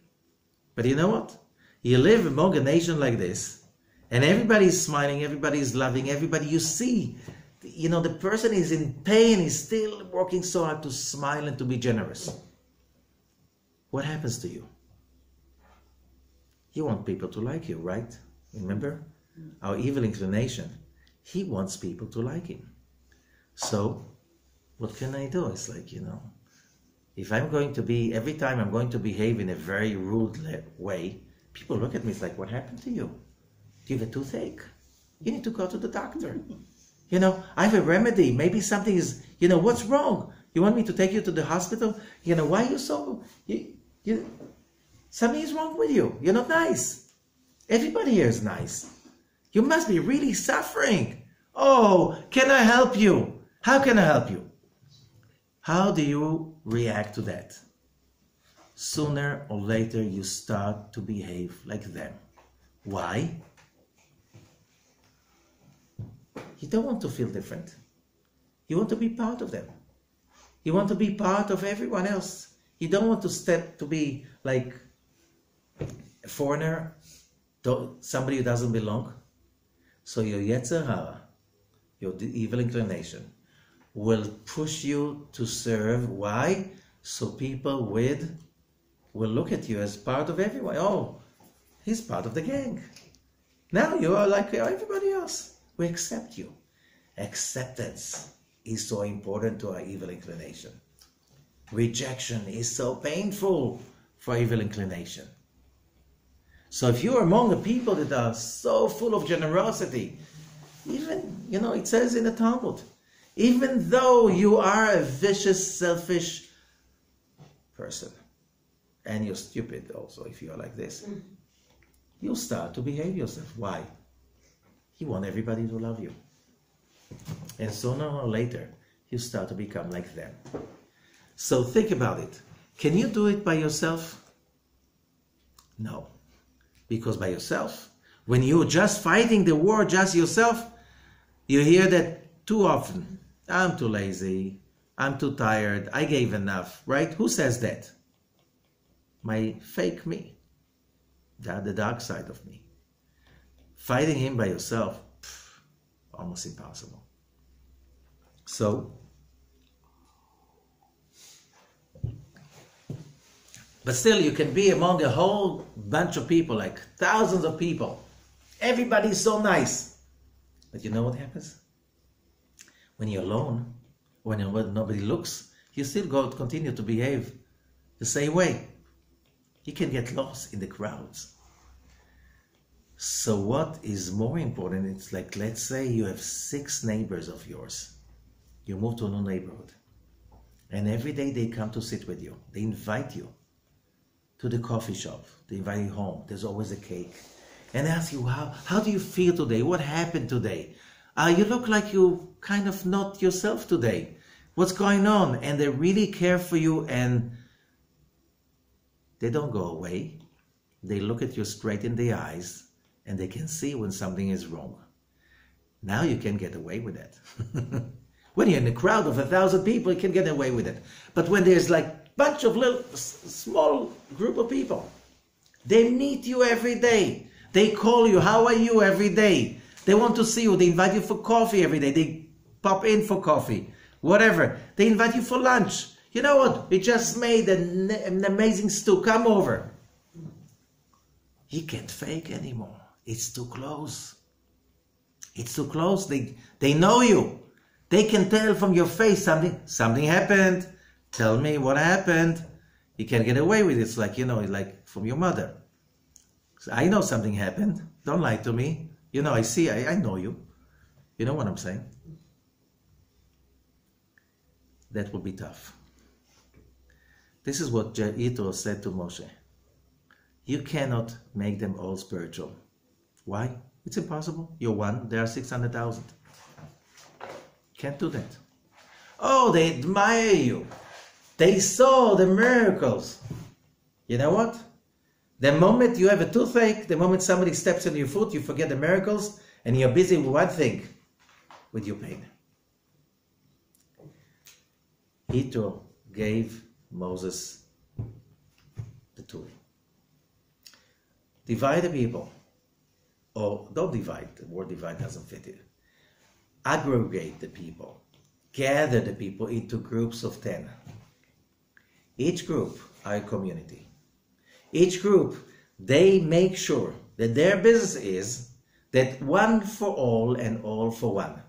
But you know what? You live among a nation like this, and everybody's smiling, everybody's loving, everybody you see. You know, the person is in pain, is still working so hard to smile and to be generous. What happens to you? You want people to like you, right? Remember? Our evil inclination. He wants people to like him. So, what can I do? It's like, you know, if I'm going to be, every time I'm going to behave in a very rude way, people look at me, it's like, what happened to you? Do you have a toothache? You need to go to the doctor. You know, I have a remedy. Maybe something is, you know, what's wrong? You want me to take you to the hospital? You know, why are you so, something is wrong with you. You're not nice. Everybody here is nice. You must be really suffering. Oh, can I help you? How can I help you? How do you react to that? Sooner or later, you start to behave like them. Why? You don't want to feel different. You want to be part of them. You want to be part of everyone else. You don't want to be like a foreigner, somebody who doesn't belong. So your Yetzer Hara, your evil inclination, will push you to serve. Why? So people will look at you as part of everyone. Oh, he's part of the gang. Now you are like everybody else. We accept you. Acceptance is so important to our evil inclination. Rejection is so painful for evil inclination. So if you're among the people that are so full of generosity, even, you know, it says in the Talmud, even though you are a vicious, selfish person, and you're stupid also if you're like this, you'll start to behave yourself. Why? You want everybody to love you. And sooner or later, you start to become like them. So think about it. Can you do it by yourself? No. Because by yourself, when you're just fighting the war just yourself, you hear that too often. I'm too lazy. I'm too tired. I gave enough, right? Who says that? My fake me. The dark side of me. Fighting him by yourself, almost impossible. So, but still you can be among a whole bunch of people, like thousands of people. Everybody's so nice. But you know what happens? When you're alone, when nobody looks, you still continue to behave the same way. You can get lost in the crowds. So what is more important, it's like, let's say you have 6 neighbors of yours. You move to a new neighborhood. And every day they come to sit with you. They invite you to the coffee shop. They invite you home. There's always a cake. And they ask you, how do you feel today? What happened today? You look like you kind of not yourself today. What's going on? And they really care for you, and they don't go away. They look at you straight in the eyes, and they can see when something is wrong. Now you can get away with that. When you're in a crowd of 1,000 people, you can get away with it. But when there's like a bunch of little, small group of people, they meet you every day. They call you, how are you, every day. They want to see you. They invite you for coffee every day. They pop in for coffee, whatever. They invite you for lunch. You know what? We just made an amazing stew. Come over. You can't fake anymore. It's too close. It's too close. They know you. They can tell from your face something happened. Tell me what happened. You can't get away with it. It's like, like from your mother. So I know something happened. Don't lie to me. I know you. You know what I'm saying? That will be tough. This is what Yitro said to Moshe. You cannot make them all spiritual. Why? It's impossible. You're one. There are 600,000. Can't do that. Oh, they admire you. They saw the miracles. You know what? The moment you have a toothache, the moment somebody steps on your foot, you forget the miracles, and you're busy with one thing, with your pain. Yitro gave Moses the tool. Divide the people. Or don't divide, the word divide doesn't fit it. Aggregate the people. Gather the people into groups of 10. Each group are a community. Each group, they make sure that their business is that one for all and all for one.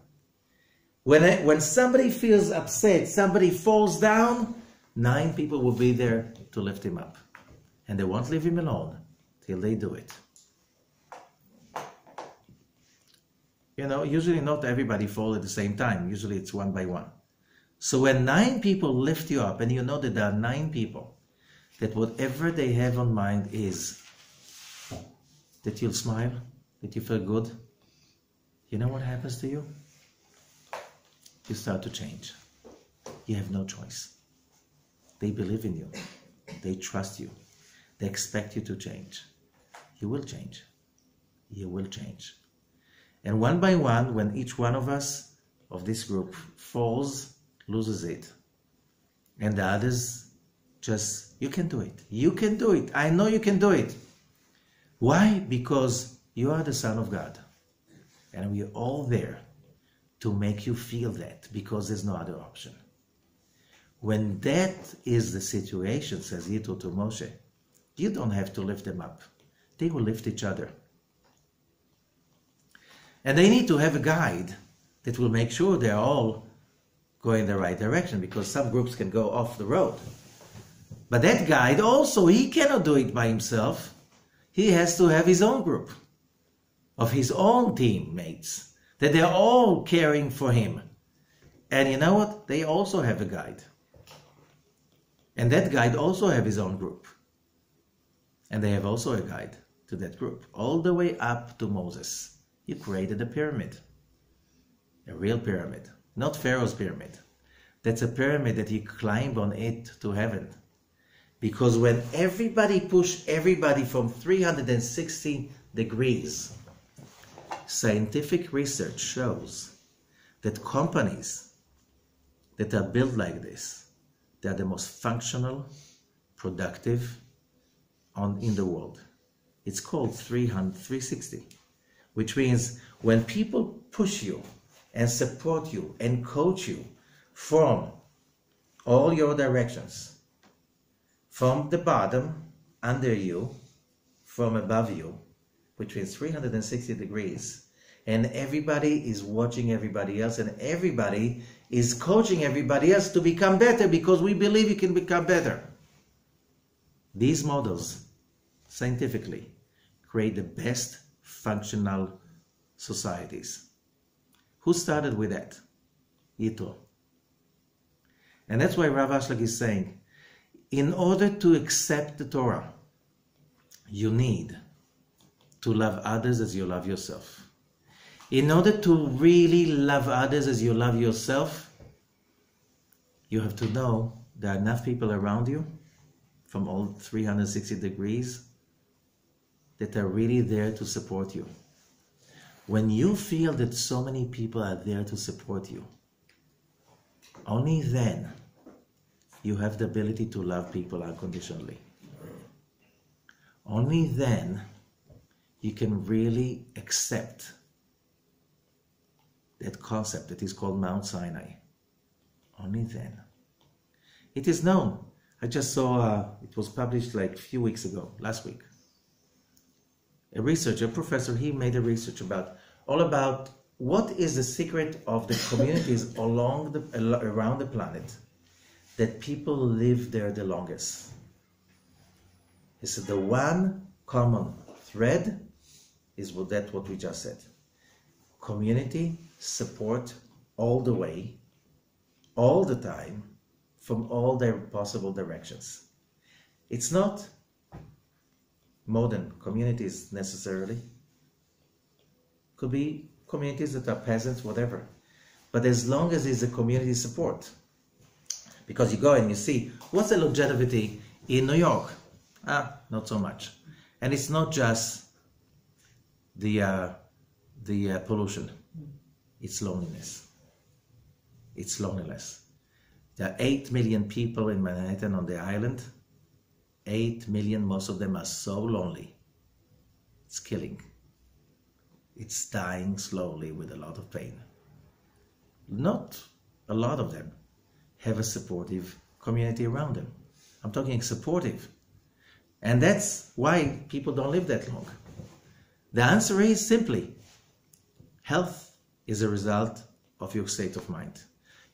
When somebody feels upset, somebody falls down, 9 people will be there to lift him up. And they won't leave him alone till they do it. Usually not everybody falls at the same time. Usually it's one by one. So when 9 people lift you up, and you know that there are 9 people, that whatever they have on mind is that you'll smile, that you feel good, you know what happens to you? You start to change. You have no choice. They believe in you. They trust you. They expect you to change. You will change. You will change. And one by one, when each one of us, of this group, falls, loses it, and the others just, you can do it. You can do it. I know you can do it. Why? Because you are the Son of God. And we're all there to make you feel that, because there's no other option. When that is the situation, says Yitro to Moshe, you don't have to lift them up. They will lift each other. And they need to have a guide that will make sure they're all going in the right direction, because some groups can go off the road. But that guide also, he cannot do it by himself. He has to have his own group of his own teammates, that they're all caring for him. And you know what? They also have a guide. And that guide also have his own group. And they have also a guide to that group, all the way up to Moses. You created a pyramid. A real pyramid, not Pharaoh's pyramid. That's a pyramid that you climb on it to heaven. Because when everybody pushed everybody from 360 degrees, scientific research shows that companies that are built like this, they are the most functional, productive in the world. It's called 360, which means when people push you and support you and coach you from all your directions, from the bottom, under you, from above you, which means 360 degrees, and everybody is watching everybody else, and everybody is coaching everybody else to become better because we believe you can become better. These models, scientifically, create the best functional societies. Who started with that? Yitro. And that's why Rav Ashlag is saying, in order to accept the Torah, you need to love others as you love yourself. In order to really love others as you love yourself, you have to know there are enough people around you from all 360 degrees that are really there to support you. When you feel that so many people are there to support you, only then you have the ability to love people unconditionally. Only then you can really accept that concept that is called Mount Sinai. Only then. It is known. I just saw, it was published like a few weeks ago, last week. A researcher, a professor, he made a research all about what is the secret of the communities around the planet that people live there the longest. He said the one common thread is what we just said. Community support all the way, all the time, from all their possible directions. It's not modern communities necessarily. Could be communities that are peasants, whatever. But as long as there's a community support, because you go and you see, what's the longevity in New York? Not so much. And it's not just the pollution. It's loneliness. It's loneliness. There are 8 million people in Manhattan on the island. 8 million, most of them are so lonely. It's killing. It's dying slowly with a lot of pain. Not a lot of them have a supportive community around them. I'm talking supportive. And that's why people don't live that long. The answer is simply, health is a result of your state of mind.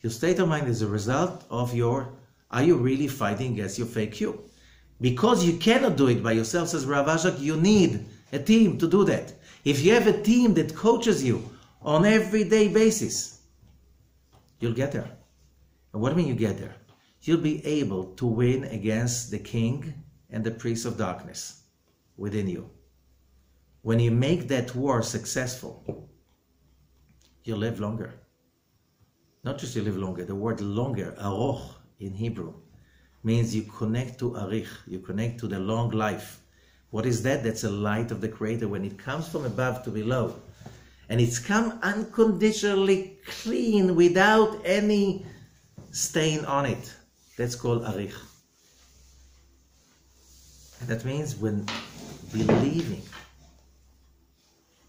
Your state of mind is a result of are you really fighting against your fake you? Because you cannot do it by yourself, says Rav Ashlag, you need a team to do that. If you have a team that coaches you on everyday basis, you'll get there. And what do you mean you get there? You'll be able to win against the king and the priest of darkness within you. When you make that war successful, you live longer. Not just you live longer, the word longer, aroch in Hebrew, means you connect to arich, you connect to the long life. What is that? That's a light of the Creator when it comes from above to below. And it's come unconditionally clean without any stain on it. That's called arich. And that means when believing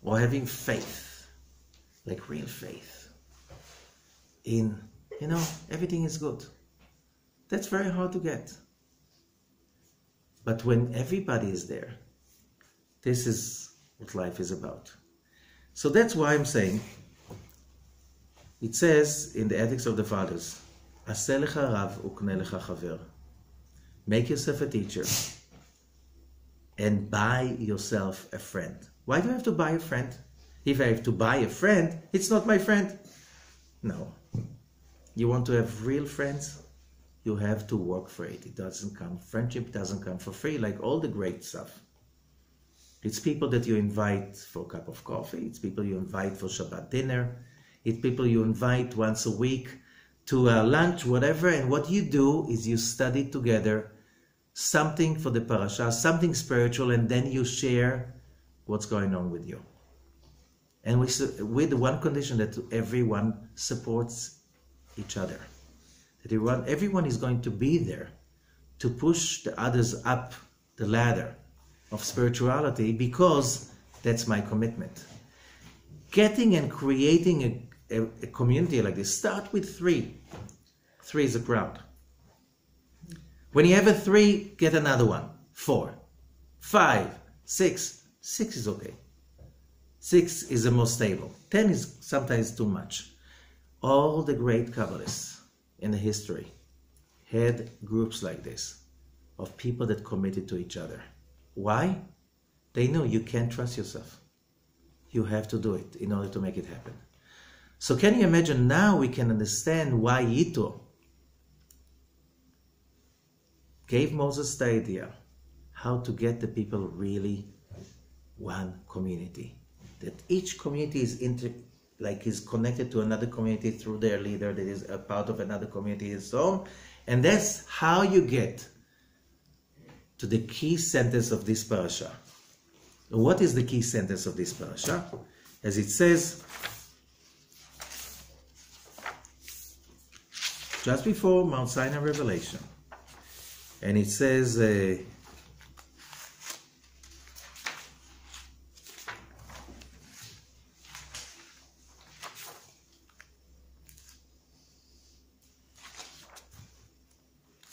or having faith, like real faith, in, everything is good. That's very hard to get. But when everybody is there, this is what life is about. So that's why I'm saying, it says in the Ethics of the Fathers, "Aseh lecha rav ukne lecha chaver." Make yourself a teacher and buy yourself a friend. Why do I have to buy a friend? If I have to buy a friend, it's not my friend. No. You want to have real friends? You have to work for it. It doesn't come. Friendship doesn't come for free, like all the great stuff. It's people that you invite for a cup of coffee. It's people you invite for Shabbat dinner. It's people you invite once a week to lunch, whatever, and what you do is you study together something for the parasha, something spiritual, and then you share what's going on with you. And with the one condition that everyone supports each other. That everyone is going to be there to push the others up the ladder of spirituality, because that's my commitment. Getting and creating a community like this, start with 3. 3 is a crowd. When you have a 3, get another one. 4, 5, 6. 6 is okay. 6 is the most stable. 10 is sometimes too much. All the great Kabbalists in the history had groups like this of people that committed to each other. Why? They know you can't trust yourself. You have to do it in order to make it happen. So can you imagine, now we can understand why Yitro gave Moses the idea how to get the people really one community. That each community is connected to another community through their leader that is a part of another community and so on. And that's how you get to the key sentence of this parasha. What is the key sentence of this parasha? As it says, just before Mount Sinai revelation, and it says,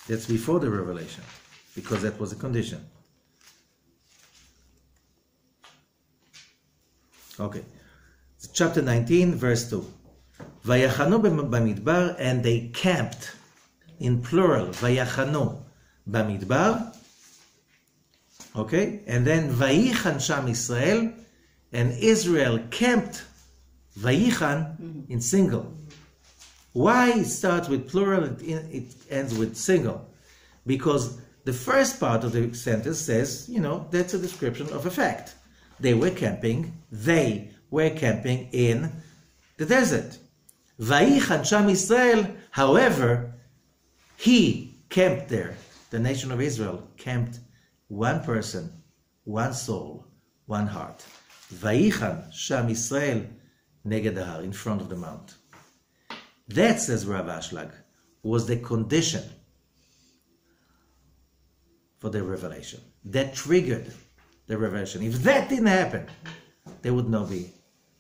that's before the revelation, because that was a condition. Okay, chapter 19, verse 2. Vayachanu b'midbar, and they camped, in plural, Vayachanu b'midbar. Okay, and then Vayichan sham Israel, and Israel camped, Vayichan, in single. Why it starts with plural and it ends with single? Because the first part of the sentence says, that's a description of a fact. They were camping in the desert. Vayichan sham Israel, however, he camped there. The nation of Israel camped, one person, one soul, one heart. Vayichan sham Israel neged har, in front of the mount. That, says Rav Ashlag, was the condition for the revelation. That triggered the revelation. If that didn't happen, there would not be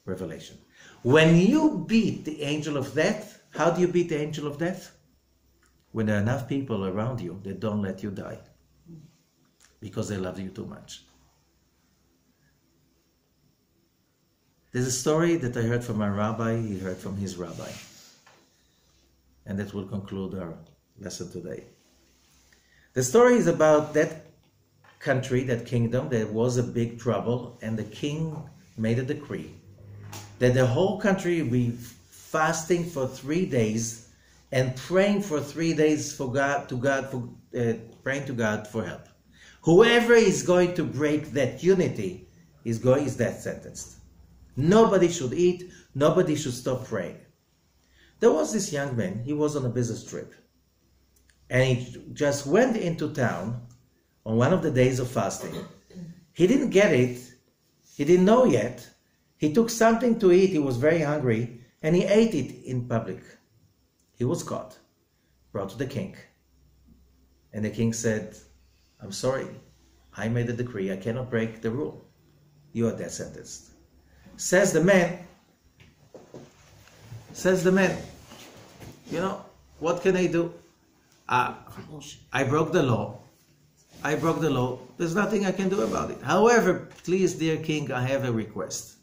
revelation. When you beat the angel of death, how do you beat the angel of death? When there are enough people around you that don't let you die because they love you too much. There's a story that I heard from my rabbi, he heard from his rabbi. And that will conclude our lesson today. The story is about that country, that kingdom. There was a big trouble, and the king made a decree that the whole country will be fasting for 3 days and praying for 3 days praying to God for help. Whoever is going to break that unity is death sentenced. Nobody should eat. Nobody should stop praying. There was this young man, he was on a business trip, and he just went into town on one of the days of fasting. He didn't get it, he didn't know yet. He took something to eat, he was very hungry, and he ate it in public. He was caught, brought to the king. And the king said, I'm sorry, I made a decree, I cannot break the rule. You are death sentenced. Says the man, what can I do? I broke the law. There's nothing I can do about it. However, please, dear king, I have a request.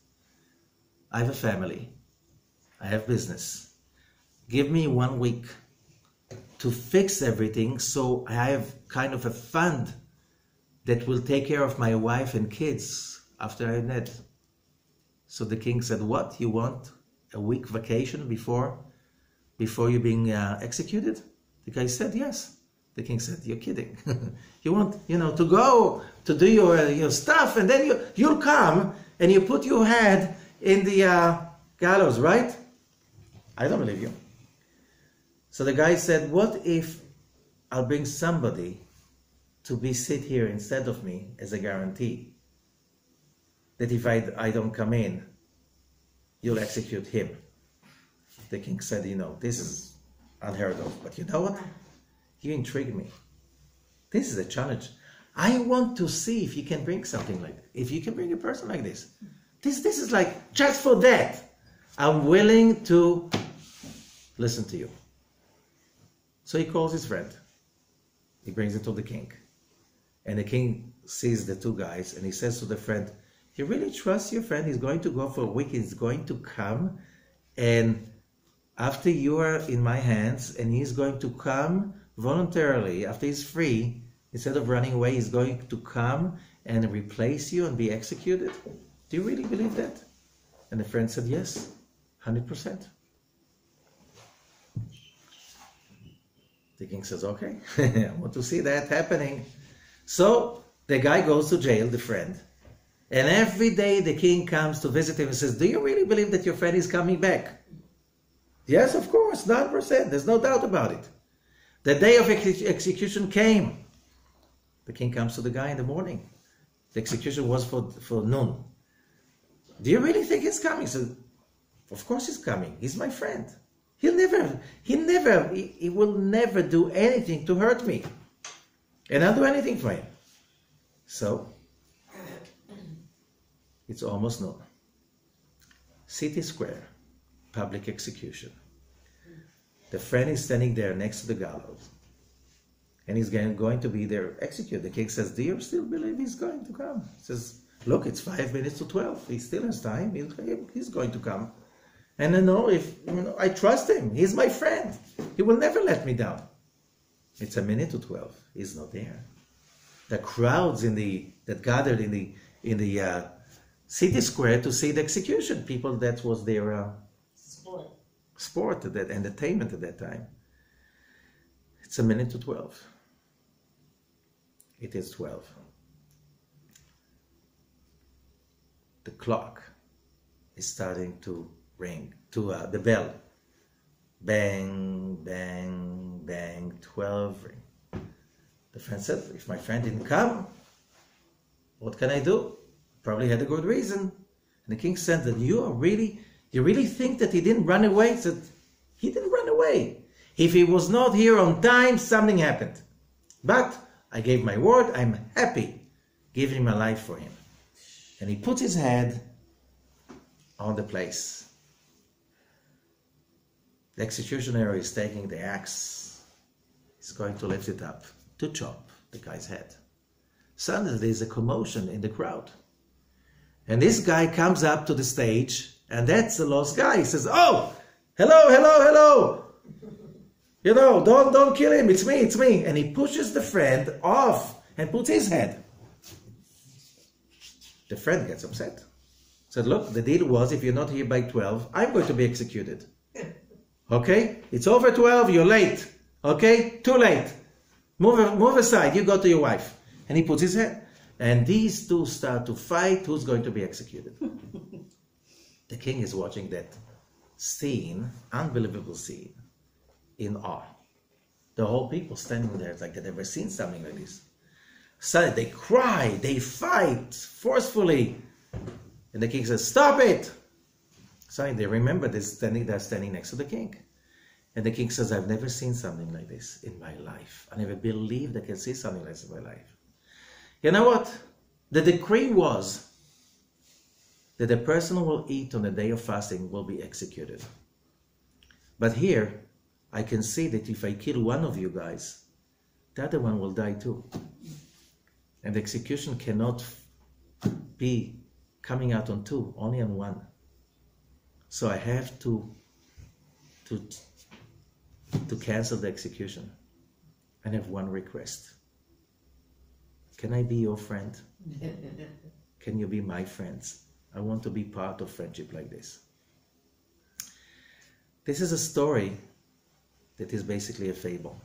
I have a family. I have business. Give me 1 week to fix everything, so I have kind of a fund that will take care of my wife and kids after I'm dead. So the king said, what? You want a week vacation before you're being executed? The guy said, yes. The king said, you're kidding. You want, to go to do your stuff, and then you'll come and you put your head in the gallows, right? I don't believe you. So the guy said, what if I'll bring somebody to be sit here instead of me as a guarantee that if I don't come in, you'll execute him. The king said, this is unheard of, but you know what? You intrigue me. This is a challenge. I want to see if you can bring something like that. If you can bring a person like this. This is like, just for that, I'm willing to listen to you. So he calls his friend. He brings it to the king. And the king sees the two guys and he says to the friend, you really trust your friend? He's going to go for a week. He's going to come. And after you are in my hands, and he's going to come voluntarily, after he's free, instead of running away, he's going to come and replace you and be executed. Do you really believe that? And the friend said, yes, 100%. The king says, okay, I want to see that happening. So the guy goes to jail, the friend. And every day the king comes to visit him and says, do you really believe that your friend is coming back? Yes, of course, 9%. There's no doubt about it. The day of execution came. The king comes to the guy in the morning. The execution was for noon. Do you really think he's coming? He said, of course he's coming. He my friend. He will never do anything to hurt me. And I'll do anything for him. So, it's almost noon. City Square, public execution. The friend is standing there next to the gallows. And he's going to be there executed. The king says, do you still believe he's going to come? He says, look, it's 5 minutes to 12. He still has time. He's going to come. And I trust him. He's my friend. He will never let me down. It's a minute to 12. He's not there. The crowds that gathered in the city square to see the execution. People, that was their sport, that entertainment at that time. It's a minute to 12. It is 12. The clock is starting to ring, the bell. Bang, bang, bang, 12 ring. The friend said, if my friend didn't come, what can I do? Probably had a good reason. And the king said that you really think that he didn't run away? He said, he didn't run away. If he was not here on time, something happened. But I gave my word, I'm happy giving my life for him. And he put his head on the place. The executioner is taking the axe. He's going to lift it up to chop the guy's head. Suddenly there's a commotion in the crowd. And this guy comes up to the stage, and that's the lost guy. He says, oh, hello, hello, hello. Don't kill him, it's me. And he pushes the friend off and puts his head. The friend gets upset. Said, look, the deal was if you're not here by 12, I'm going to be executed. Okay? It's over 12, you're late. Okay? Too late. Move aside, you go to your wife. And he puts his head. And these two start to fight who's going to be executed. The king is watching that scene, unbelievable scene, in awe. The whole people standing there, it's like they've never seen something like this. Suddenly they cry, they fight forcefully. And the king says, stop it! Suddenly they remember they're standing next to the king. And the king says, I've never seen something like this in my life. I never believed I can see something like this in my life. You know what? The decree was that the person who will eat on the day of fasting will be executed. But here, I can see that if I kill one of you guys, the other one will die too. And the execution cannot be coming out on two, only on one. So I have to cancel the execution. I have one request. Can I be your friend? Can you be my friends? I want to be part of friendship like this. This is a story that is basically a fable.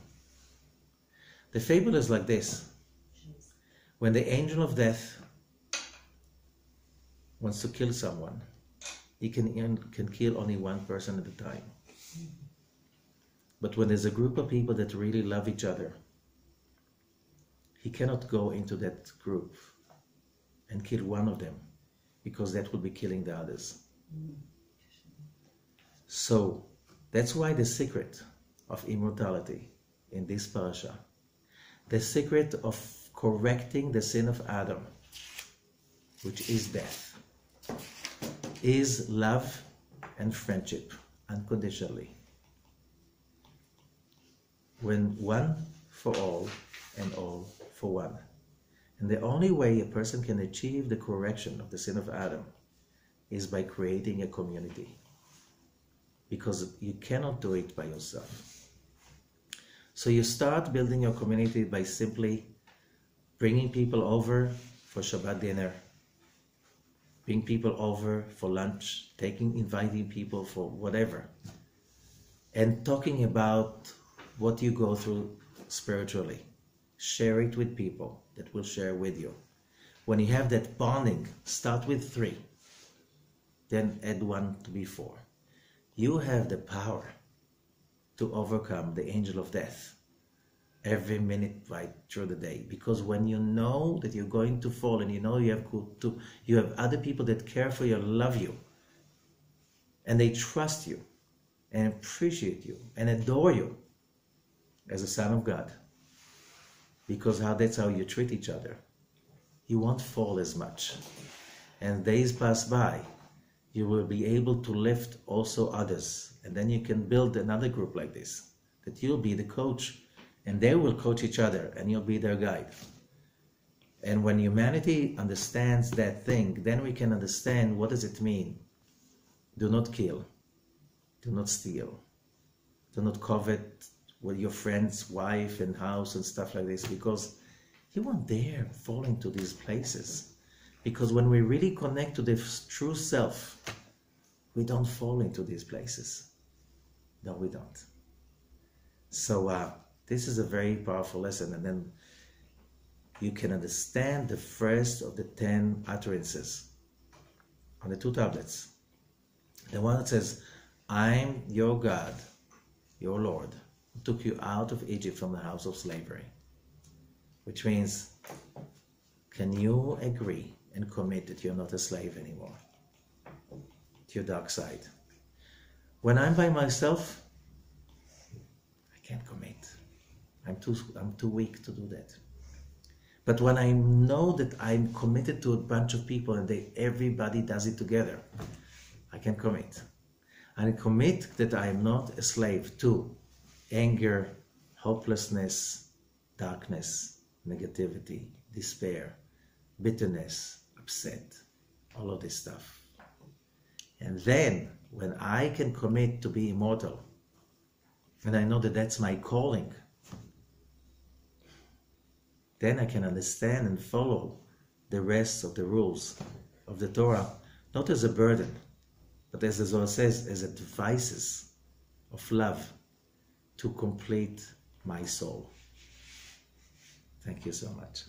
The fable is like this. When the angel of death wants to kill someone, he can kill only one person at a time. But when there's a group of people that really love each other, he cannot go into that group and kill one of them, because that would be killing the others. So that's why the secret of immortality in this parasha, the secret of correcting the sin of Adam, which is death, is love and friendship unconditionally. When one for all and all for one. And the only way a person can achieve the correction of the sin of Adam is by creating a community. Because you cannot do it by yourself. So you start building your community by simply bringing people over for Shabbat dinner, bring people over for lunch, inviting people for whatever, and talking about what you go through spiritually. Share it with people that will share with you. When you have that bonding, start with 3, then add 1 to be 4. You have the power to overcome the angel of death every minute right through the day. Because when you know that you're going to fall, and you know you have other people that care for you, love you, and they trust you and appreciate you and adore you as a son of God, because that's how you treat each other, you won't fall as much. And days pass by, you will be able to lift also others, and then you can build another group like this, that you'll be the coach, and they will coach each other, and you'll be their guide. And when humanity understands that thing, then we can understand what does it mean. Do not kill, do not steal, do not covet with your friend's wife and house and stuff like this, because you won't dare fall into these places. Because when we really connect to the true self, we don't fall into these places. No, we don't. So this is a very powerful lesson, and then you can understand the first of the 10 utterances on the 2 tablets. The one that says, I'm your God, your Lord, who took you out of Egypt from the house of slavery. Which means, can you agree and commit that you're not a slave anymore to your dark side? When I'm by myself, I can't commit. I'm too weak to do that. But when I know that I'm committed to a bunch of people and everybody does it together, I can commit. I commit that I am not a slave to anger, hopelessness, darkness, negativity, despair, bitterness, upset, all of this stuff. And then, when I can commit to be immortal, and I know that that's my calling, then I can understand and follow the rest of the rules of the Torah, not as a burden, but as the Zohar says, as advices of love to complete my soul. Thank you so much.